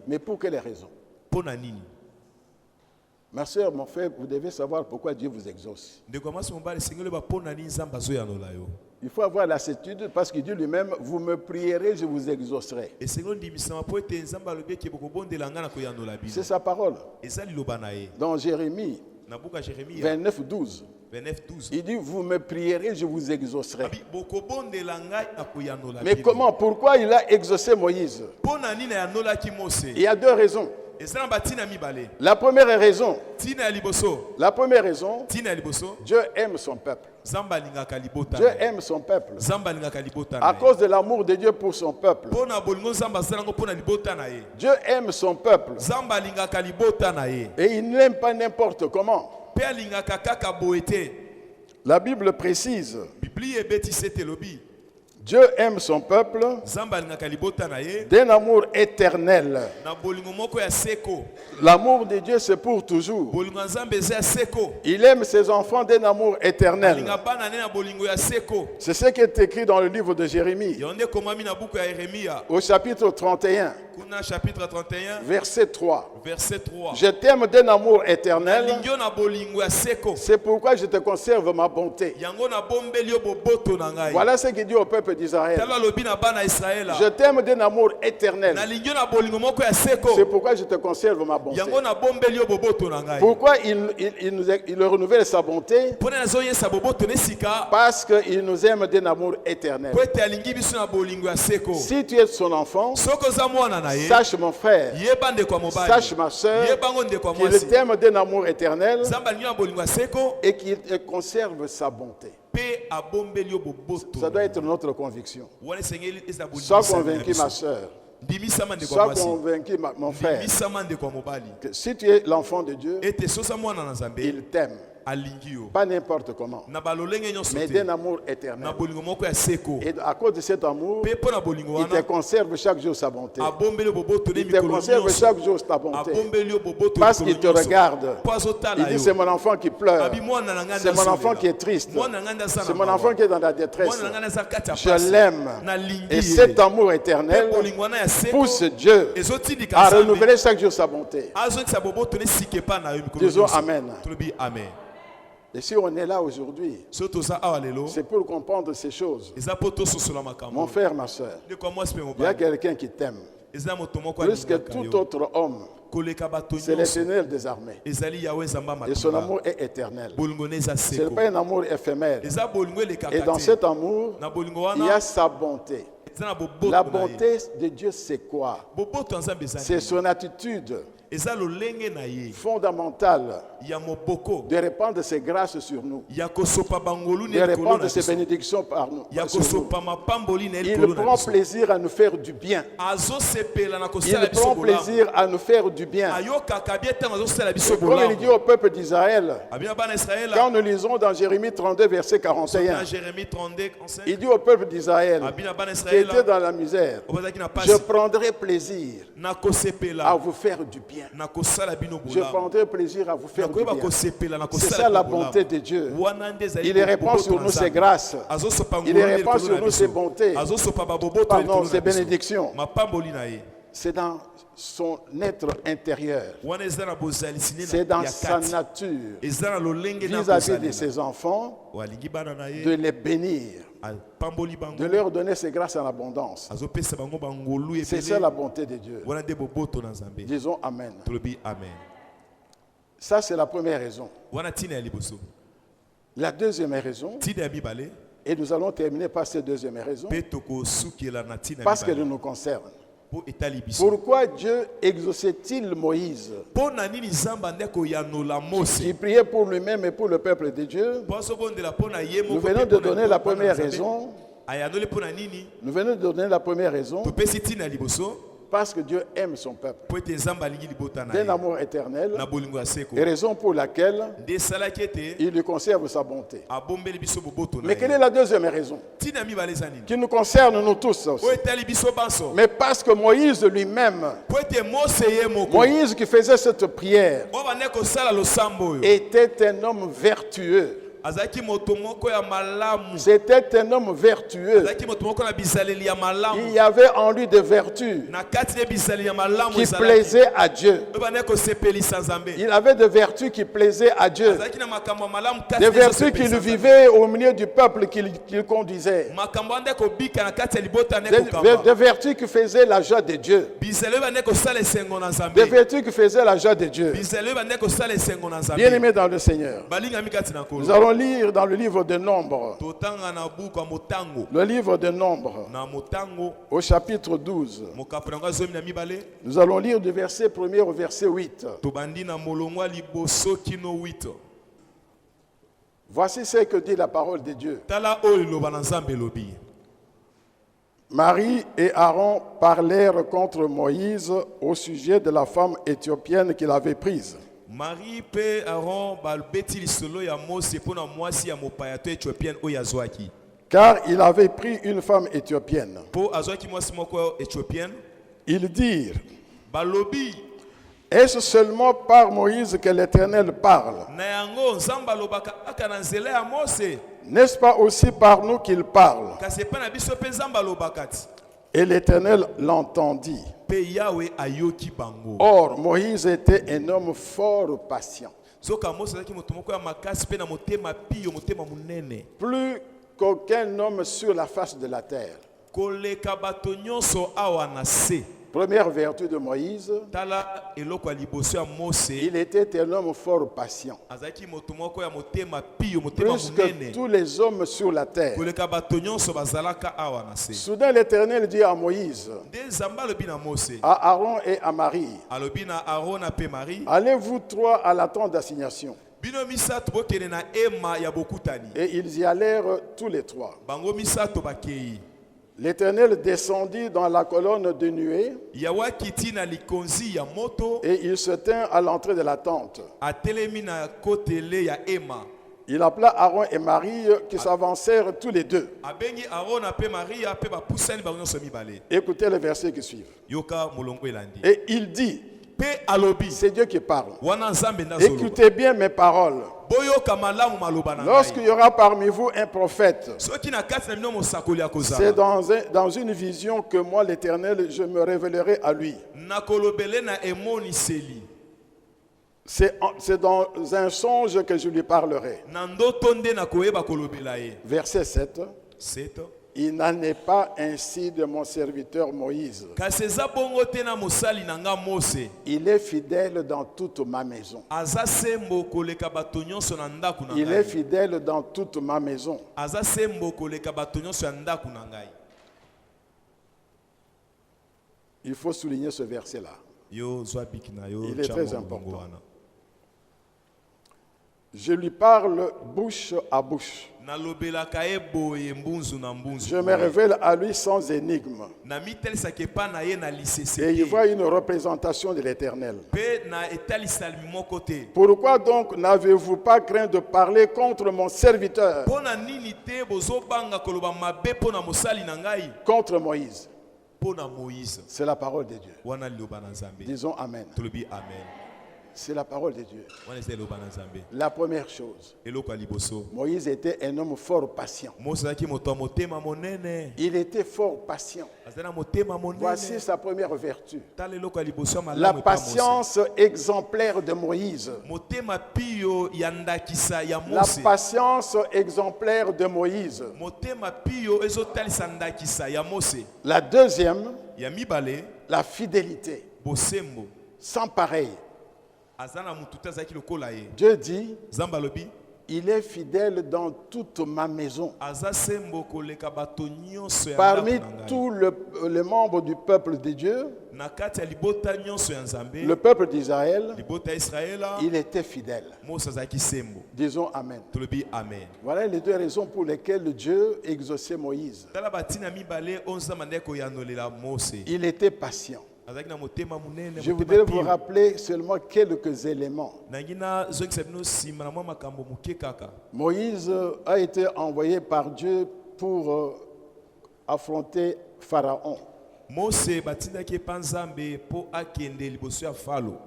Mais pour quelles raisons? Ma soeur, mon frère, vous devez savoir pourquoi Dieu vous exauce. Il faut avoir la certitude parce qu'il dit lui-même, vous me prierez, je vous exaucerai. C'est sa parole. Dans Jérémie 29, 12. Il dit, vous me prierez, je vous exaucerai. Mais comment? Pourquoi il a exaucé Moïse? Il y a deux raisons. La première raison, Dieu aime son peuple. Dieu aime son peuple. À cause de l'amour de Dieu pour son peuple. Dieu aime son peuple. Et il n'aime pas n'importe comment. La Bible précise. Dieu aime son peuple d'un amour éternel. L'amour de Dieu, c'est pour toujours. Il aime ses enfants d'un amour éternel. C'est ce qui est écrit dans le livre de Jérémie, au chapitre 31, verset 3. Je t'aime d'un amour éternel. C'est pourquoi je te conserve ma bonté. Voilà ce qu'il dit au peuple d'Israël. Je t'aime d'un amour éternel. C'est pourquoi je te conserve ma bonté. Pourquoi il renouvelle sa bonté? Parce qu'il nous aime d'un amour éternel. Si tu es son enfant, sache mon frère, sache ma soeur, qu'il t'aime d'un amour éternel et qu'il conserve sa bonté. Ça doit être notre conviction. Sois convaincu, ma soeur. Sois convaincu, mon frère, que si tu es l'enfant de Dieu, il t'aime. Pas n'importe comment, mais d'un amour éternel. Et à cause de cet amour, il te conserve chaque jour sa bonté. Il te conserve chaque jour ta bonté. Parce qu'il te regarde. Il dit, c'est mon enfant qui pleure. C'est mon enfant qui est triste. C'est mon enfant qui est dans la détresse. Je l'aime. Et cet amour éternel pousse Dieu à renouveler chaque jour sa bonté. Disons Amen. Et si on est là aujourd'hui, c'est pour comprendre ces choses. Mon frère, ma soeur, il y a quelqu'un qui t'aime. Plus que tout autre homme, c'est l'Éternel des armées. Et son amour est éternel. Ce n'est pas un amour éphémère. Et dans cet amour, il y a sa bonté. La bonté de Dieu, c'est quoi? C'est son attitude fondamentale de répandre ses grâces sur nous, de répandre ses bénédictions par nous. Il prend plaisir à nous faire du bien. Il prend plaisir à nous faire du bien. Comme il dit au peuple d'Israël, quand nous lisons dans Jérémie 32, verset 41, il dit au peuple d'Israël qui était dans la misère, je prendrai plaisir à vous faire du bien. Je prendrai plaisir à vous faire du bien. C'est ça la bonté de Dieu. Il répand sur nous ses grâces. Il répand sur nous ses bontés. Pardon, ses bénédictions. C'est dans son être intérieur. C'est dans sa nature vis-à-vis de ses enfants de les bénir, de leur donner ses grâces en abondance. C'est ça la bonté de Dieu. Disons Amen. Ça, c'est la première raison. La deuxième raison, et nous allons terminer par cette deuxième raison, parce qu'elle nous concerne. Pourquoi Dieu exauçait-il Moïse qui priait pour lui-même et pour le peuple de Dieu? Nous venons de donner la première raison. Nous venons de donner la première raison. Parce que Dieu aime son peuple d'un amour éternel, et raison pour laquelle il lui conserve sa bonté. Mais quelle est la deuxième raison qui nous concerne nous tous aussi? Mais parce que Moïse lui-même, Moïse qui faisait cette prière, était un homme vertueux. C'était un homme vertueux. Il y avait en lui des vertus qui plaisaient à Dieu. Il avait des vertus qui plaisaient à Dieu. Des vertus qu'il vivait au milieu du peuple qu'il conduisait. Des vertus qui faisaient la joie de Dieu. Des vertus qui faisaient la joie de Dieu. Bien-aimés dans le Seigneur, nous allons lire dans le livre de Nombres. Le livre de Nombres, au chapitre 12. Nous allons lire du verset 1er au verset 8. Voici ce que dit la parole de Dieu. Marie et Aaron parlèrent contre Moïse au sujet de la femme éthiopienne qu'il avait prise. Marie pe Aaron balbeti lisolo ya Mose pona mwasi ya mopayato éthiopienne oyazwaki. Car il avait pris une femme éthiopienne. Po azwaki mwasi moko éthiopienne. Ils dirent: Balobi, est-ce seulement par Moïse que l'Éternel parle? Na yango nzamba lobaka aka na nzela ya Mose. N'est-ce pas aussi par nous qu'il parle? Kasi pa na biso pe nzamba lobakati. Et l'Éternel l'entendit. Or, Moïse était un homme fort patient. Plus qu'aucun homme sur la face de la terre. Première vertu de Moïse, il était un homme fort patient. Plus que tous les hommes sur la terre. Soudain l'Éternel dit à Moïse, à Aaron et à Marie, allez-vous trois à la tente d'assignation. Et ils y allèrent tous les trois. L'Éternel descendit dans la colonne de nuée et il se tint à l'entrée de la tente. Il appela Aaron et Marie qui s'avancèrent tous les deux. Écoutez le verset qui suit. Et il dit, c'est Dieu qui parle. Écoutez bien mes paroles. Lorsqu'il y aura parmi vous un prophète, c'est dans une vision que moi, l'Éternel, je me révélerai à lui. C'est dans un songe que je lui parlerai. Verset 7. Il n'en est pas ainsi de mon serviteur Moïse. Il est fidèle dans toute ma maison. Il est fidèle dans toute ma maison. Il faut souligner ce verset-là. Il est très important. Je lui parle bouche à bouche. Je me révèle à lui sans énigme. Et il voit une représentation de l'Éternel. Pourquoi donc n'avez-vous pas craint de parler contre mon serviteur? Contre Moïse. C'est la parole de Dieu. Disons Amen. C'est la parole de Dieu. La première chose, Moïse était un homme fort patient. Il était fort patient. Voici sa première vertu. La patience exemplaire de Moïse. La patience exemplaire de Moïse. La deuxième, la fidélité. Sans pareil. Dieu dit, il est fidèle dans toute ma maison. Parmi tous les membres du peuple de Dieu, le peuple d'Israël, il était fidèle. Disons Amen. Voilà les deux raisons pour lesquelles Dieu exauçait Moïse. Il était patient. Je voudrais vous rappeler seulement quelques éléments. Moïse a été envoyé par Dieu pour affronter Pharaon.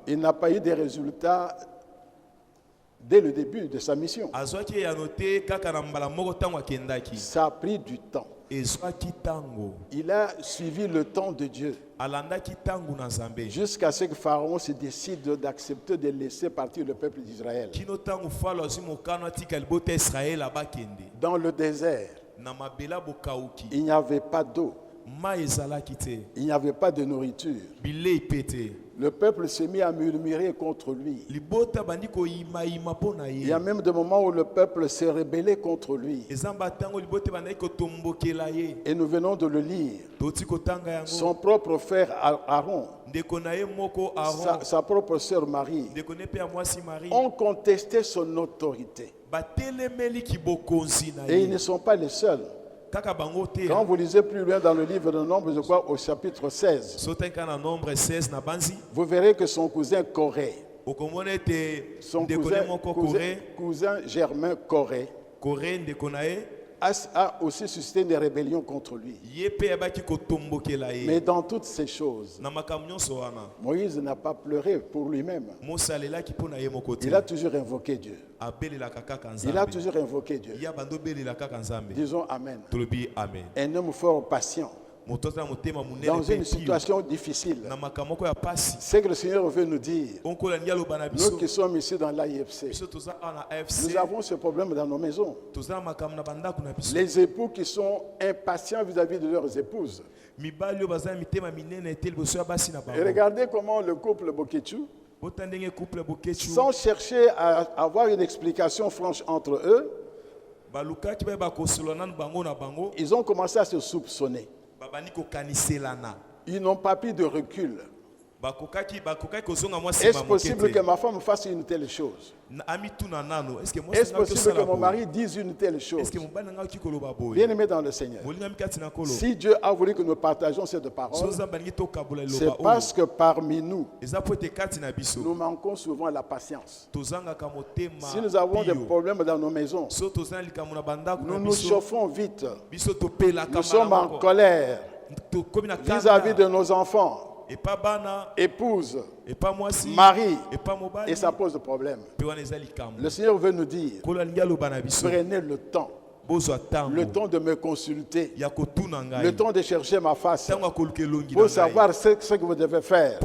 Il n'a pas eu de résultats dès le début de sa mission. Ça a pris du temps. Il a suivi le temps de Dieu jusqu'à ce que Pharaon se décide d'accepter de laisser partir le peuple d'Israël. Dans le désert, il n'y avait pas d'eau. Il n'y avait pas de nourriture. Le peuple s'est mis à murmurer contre lui. Il y a même des moments où le peuple s'est rebellé contre lui. Et nous venons de le lire. Son propre frère Aaron, sa propre sœur Marie, ont contesté son autorité. Et ils ne sont pas les seuls. Quand vous lisez plus loin dans le livre de Nombres, je crois au chapitre 16, vous verrez que son cousin Corée, son cousin Germain Corée, a aussi suscité une rébellion contre lui. Mais dans toutes ces choses, Moïse n'a pas pleuré pour lui-même. Il a toujours invoqué Dieu. Il a toujours invoqué Dieu. Disons Amen. Un homme fort patient. dans une situation difficile. C'est que le Seigneur veut nous dire. Nous qui sommes ici dans l'AIFC, nous avons ce problème dans nos maisons. Les époux qui sont impatients vis-à-vis de leurs épouses. Et regardez comment le couple Bokechu, sans chercher à avoir une explication franche entre eux, ils ont commencé à se soupçonner. Ils n'ont pas pris de recul. Est-ce possible que ma femme fasse une telle chose? Est-ce possible que mon mari dise une telle chose? Bien-aimés dans le Seigneur, si Dieu a voulu que nous partagions cette parole, c'est parce que parmi nous, nous manquons souvent la patience. Si nous avons des problèmes dans nos maisons, nous nous chauffons vite. Nous sommes en colère vis-à-vis de nos enfants, épouse, mari, et ça pose problème. Le Seigneur veut nous dire, prenez le temps de me consulter, le temps de chercher ma face pour savoir ce que vous devez faire.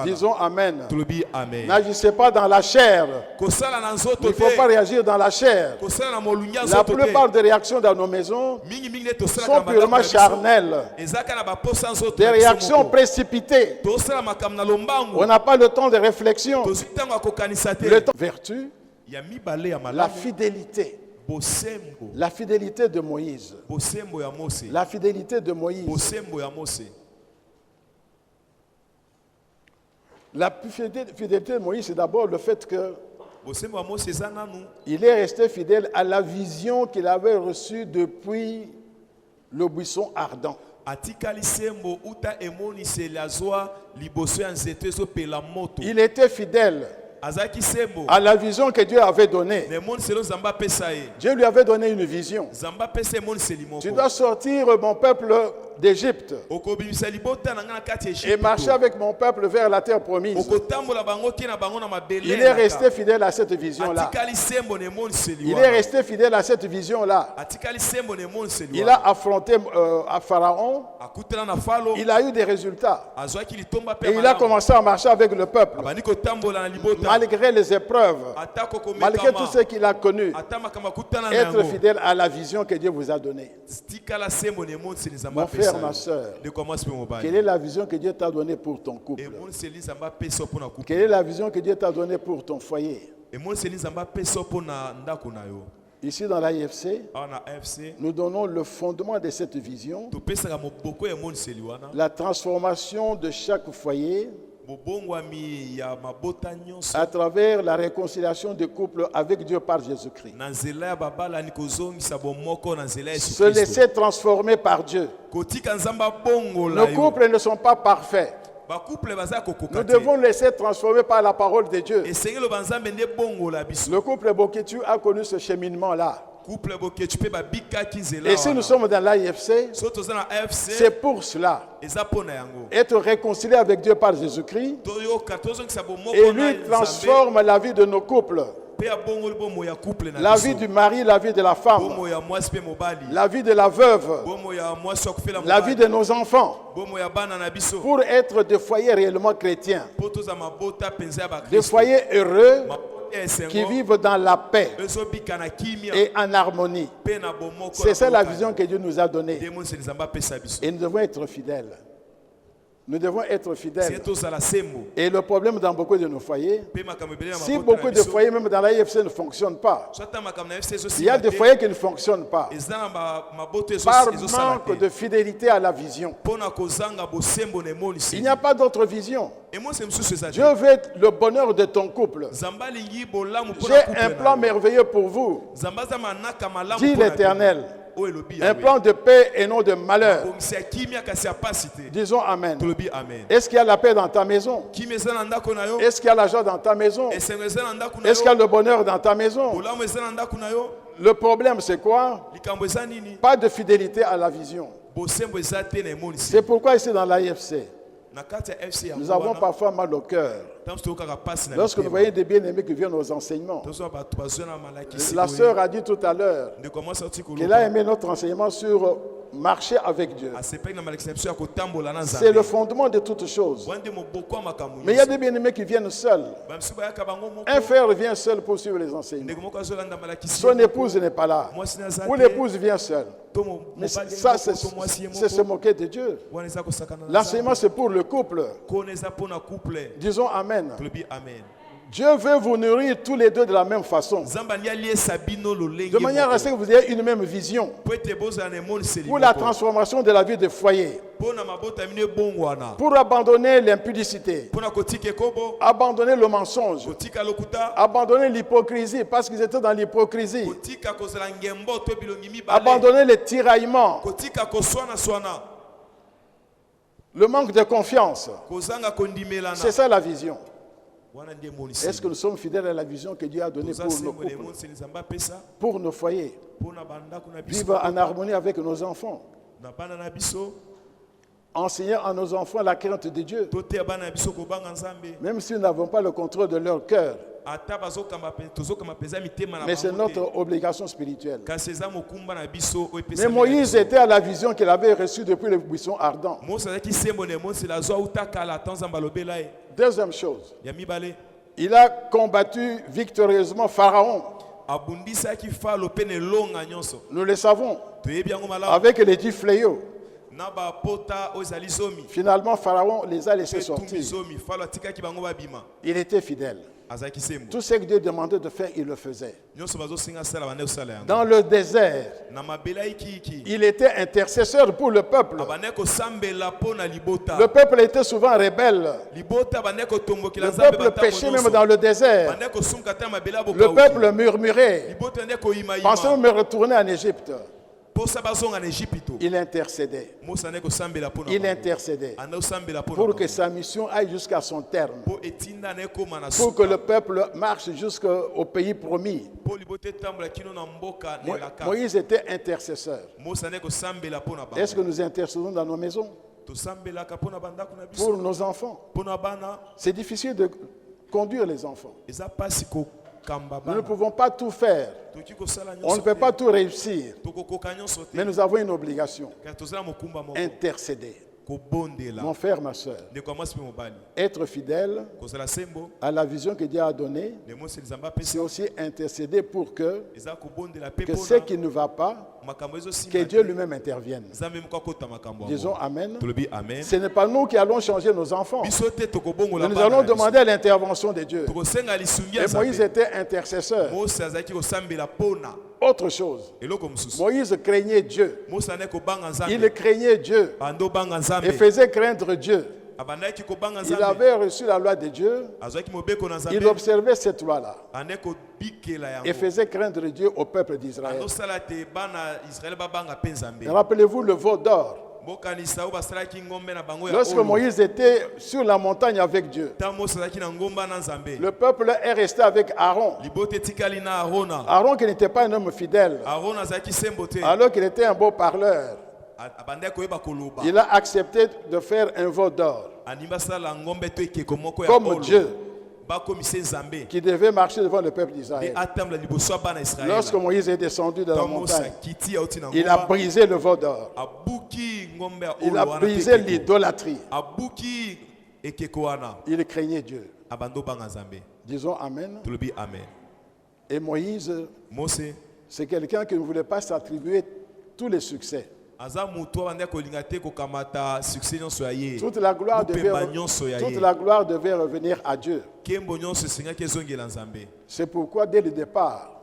Disons Amen. N'agissez pas dans la chair. Il ne faut pas réagir dans la chair. La plupart des réactions dans nos maisons sont purement charnelles. Des réactions précipitées. On n'a pas le temps de réflexion. Le temps de vertu, la fidélité. La fidélité de Moïse. La fidélité de Moïse. La fidélité de Moïse, c'est d'abord le fait que il est resté fidèle à la vision qu'il avait reçue depuis le buisson ardent. Il était fidèle à la vision que Dieu avait donnée. Dieu lui avait donné une vision. Tu dois sortir mon peuple d'Égypte et marcher avec mon peuple vers la terre promise. Il est resté fidèle à cette vision-là. Il est resté fidèle à cette vision-là. Il a affronté Pharaon. Il a eu des résultats. Et il a commencé à marcher avec le peuple. Malgré les épreuves, malgré tout ce qu'il a connu, être fidèle à la vision que Dieu vous a donnée. Mon frère, ma soeur, quelle est la vision que Dieu t'a donnée pour ton couple? Quelle est la vision que Dieu t'a donnée pour ton foyer? Ici dans l'AIFC, nous donnons le fondement de cette vision, la transformation de chaque foyer à travers la réconciliation des couples avec Dieu par Jésus-Christ. Se laisser transformer par Dieu. Nos couples ne sont pas parfaits. Nous devons laisser transformer par la parole de Dieu. Le couple Bokechu a connu ce cheminement-là. Et si nous sommes dans l'AIFC, c'est pour cela. Être réconcilié avec Dieu par Jésus-Christ et lui transforme la vie de nos couples. La vie du mari, la vie de la femme, la vie de la veuve, la vie de nos enfants, pour être des foyers réellement chrétiens, des foyers heureux qui vivent dans la paix et en harmonie. C'est ça la vision que Dieu nous a donnée. Et nous devons être fidèles. Nous devons être fidèles. Et le problème dans beaucoup de nos foyers, si beaucoup de foyers, même dans l'AIFC, ne fonctionnent pas, il y a des foyers qui ne fonctionnent pas par manque de fidélité à la vision. Il n'y a pas d'autre vision. Dieu veut le bonheur de ton couple. J'ai un plan merveilleux pour vous, dit l'Éternel. Un plan de paix et non de malheur. Disons Amen. Est-ce qu'il y a la paix dans ta maison? Est-ce qu'il y a la joie dans ta maison? Est-ce qu'il y a le bonheur dans ta maison? Le problème, c'est quoi? Pas de fidélité à la vision. C'est pourquoi ici dans l'AIFC, nous avons parfois mal au cœur lorsque nous voyons des bien-aimés qui viennent aux enseignements. La sœur a dit tout à l'heure qu'elle a aimé notre enseignement sur marcher avec Dieu. C'est le fondement de toutes choses. Mais il y a des bien-aimés qui viennent seuls. Un frère vient seul pour suivre les enseignements. Son épouse n'est pas là. Ou l'épouse vient seule. Mais ça, c'est se moquer de Dieu. L'enseignement, c'est pour le couple. Disons Amen. Dieu veut vous nourrir tous les deux de la même façon. De manière à ce que vous ayez une même vision. Pour la transformation de la vie de foyer. Pour abandonner l'impudicité. Abandonner le mensonge. Abandonner l'hypocrisie parce qu'ils étaient dans l'hypocrisie. Abandonner les tiraillements. Le manque de confiance. C'est ça la vision. Est-ce que nous sommes fidèles à la vision que Dieu a donnée pour nos couples, pour nos foyers, vivre en harmonie avec nos enfants, enseigner à nos enfants la crainte de Dieu, même si nous n'avons pas le contrôle de leur cœur. Mais c'est notre obligation spirituelle. Mais Moïse était à la vision qu'il avait reçue depuis le buisson ardent. Deuxième chose, il a combattu victorieusement Pharaon. Nous le savons, avec les 10 fléaux. Finalement, Pharaon les a laissés sortir. Il était fidèle. Tout ce que Dieu demandait de faire, il le faisait. Dans le désert, il était intercesseur pour le peuple. Le peuple était souvent rebelle. Le peuple péchait même dans le désert. Le peuple murmurait. Pensons me retourner en Égypte. Il intercédait. Il intercédait pour que sa mission aille jusqu'à son terme. Pour que le peuple marche jusqu'au pays promis. Moïse était intercesseur. Est-ce que nous intercédons dans nos maisons? Pour nos enfants. C'est difficile de conduire les enfants. Nous ne pouvons pas tout faire. On ne peut pas tout réussir. Mais nous avons une obligation. Intercéder. Mon frère, ma soeur. Être fidèle à la vision que Dieu a donnée, c'est aussi intercéder pour que ce qui ne va pas, que Dieu lui-même intervienne. Disons Amen. Ce n'est pas nous qui allons changer nos enfants. Mais nous allons demander l'intervention de Dieu. Et Moïse était intercesseur. Autre chose, Moïse craignait Dieu. Il craignait Dieu et faisait craindre Dieu. Il avait reçu la loi de Dieu. Il observait cette loi-là et faisait craindre Dieu au peuple d'Israël. Rappelez-vous le veau d'or. Lorsque Moïse était sur la montagne avec Dieu, le peuple est resté avec Aaron. Aaron qui n'était pas un homme fidèle, alors qu'il était un beau parleur. Il a accepté de faire un veau d'or comme Dieu qui devait marcher devant le peuple d'Israël. Lorsque Moïse est descendu de la montagne, il a brisé le veau d'or. Il a brisé l'idolâtrie. Il craignait Dieu. Disons Amen. Et Moïse, c'est quelqu'un qui ne voulait pas s'attribuer tous les succès. Toute la gloire devait revenir à Dieu. C'est pourquoi dès le départ,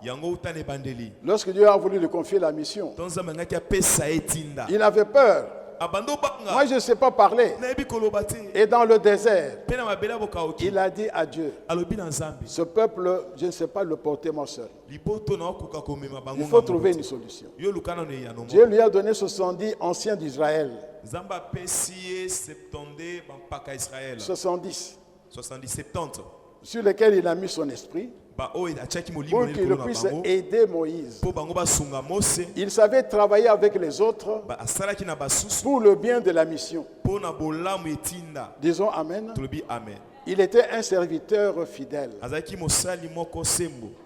lorsque Dieu a voulu lui confier la mission, il avait peur. Moi je ne sais pas parler. Et dans le désert, il a dit à Dieu, ce peuple, je ne sais pas le porter moi seul. Il faut trouver une solution. Dieu lui a donné 70 anciens d'Israël. 70. Sur lesquels il a mis son esprit pour qu'il puisse aider Moïse. Il savait travailler avec les autres pour le bien de la mission. Disons Amen. Il était un serviteur fidèle.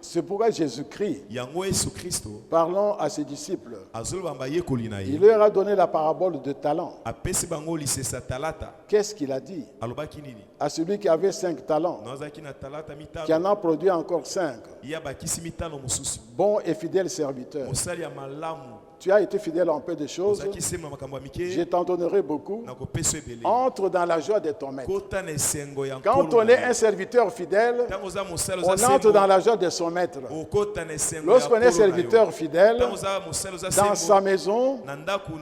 C'est pourquoi Jésus-Christ, parlant à ses disciples, il leur a donné la parabole de talents. Qu'est-ce qu'il a dit? À celui qui avait 5 talents, qui en a produit encore 5. Bon et fidèle serviteur. Tu as été fidèle en peu de choses, je t'en donnerai beaucoup. Entre dans la joie de ton maître. Quand on est un serviteur fidèle, on entre dans la joie de son maître. Lorsqu'on est serviteur fidèle, dans sa maison,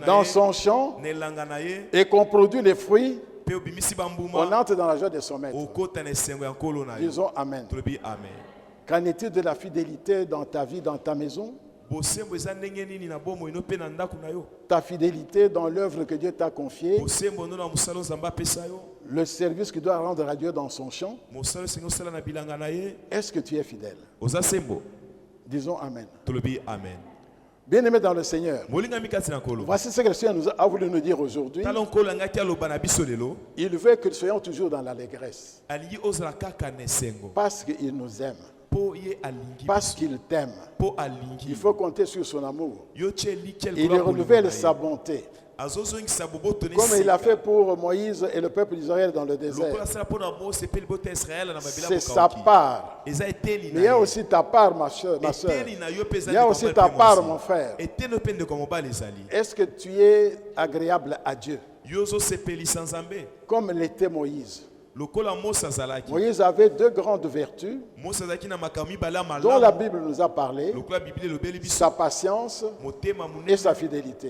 dans son champ, et qu'on produit les fruits, on entre dans la joie de son maître. Disons Amen. Qu'en est-il de la fidélité dans ta vie, dans ta maison? Ta fidélité dans l'œuvre que Dieu t'a confiée, le service qu'il doit rendre à Dieu dans son champ, est-ce que tu es fidèle? Disons Amen. Bien-aimés dans le Seigneur, voici ce que le Seigneur a voulu nous dire aujourd'hui. Il veut que nous soyons toujours dans l'allégresse, parce qu'il nous aime. Parce qu'il t'aime. Il faut compter sur son amour. Il renouvelle sa bonté. Comme il a fait pour Moïse et le peuple d'Israël dans le désert. C'est sa part. Mais il y a aussi ta part, ma soeur. Il y a aussi ta part, mon frère. Est-ce que tu es agréable à Dieu? Comme l'était Moïse. Moïse avait 2 grandes vertus dont la Bible nous a parlé: sa patience et sa fidélité.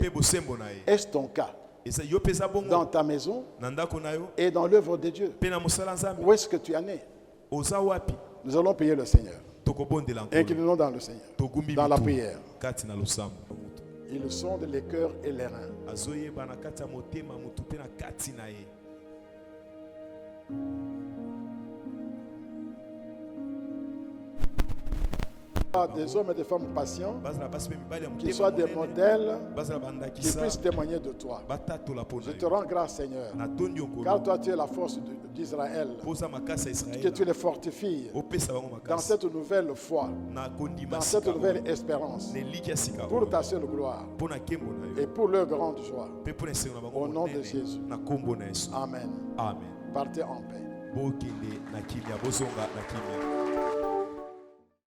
Est-ce ton cas dans ta maison et dans l'œuvre de Dieu? Où est-ce que tu en es? Nous allons prier le Seigneur. Inclinons dans le Seigneur, dans la prière. Il sonde les cœurs et les reins. Des hommes et des femmes patients, qui soient des modèles, qui puissent témoigner de toi. Je te rends grâce, Seigneur, car toi tu es la force d'Israël, que tu les fortifies dans cette nouvelle foi, dans cette nouvelle espérance, pour ta seule gloire et pour leur grande joie. Au nom de Jésus. Amen. Partez en paix.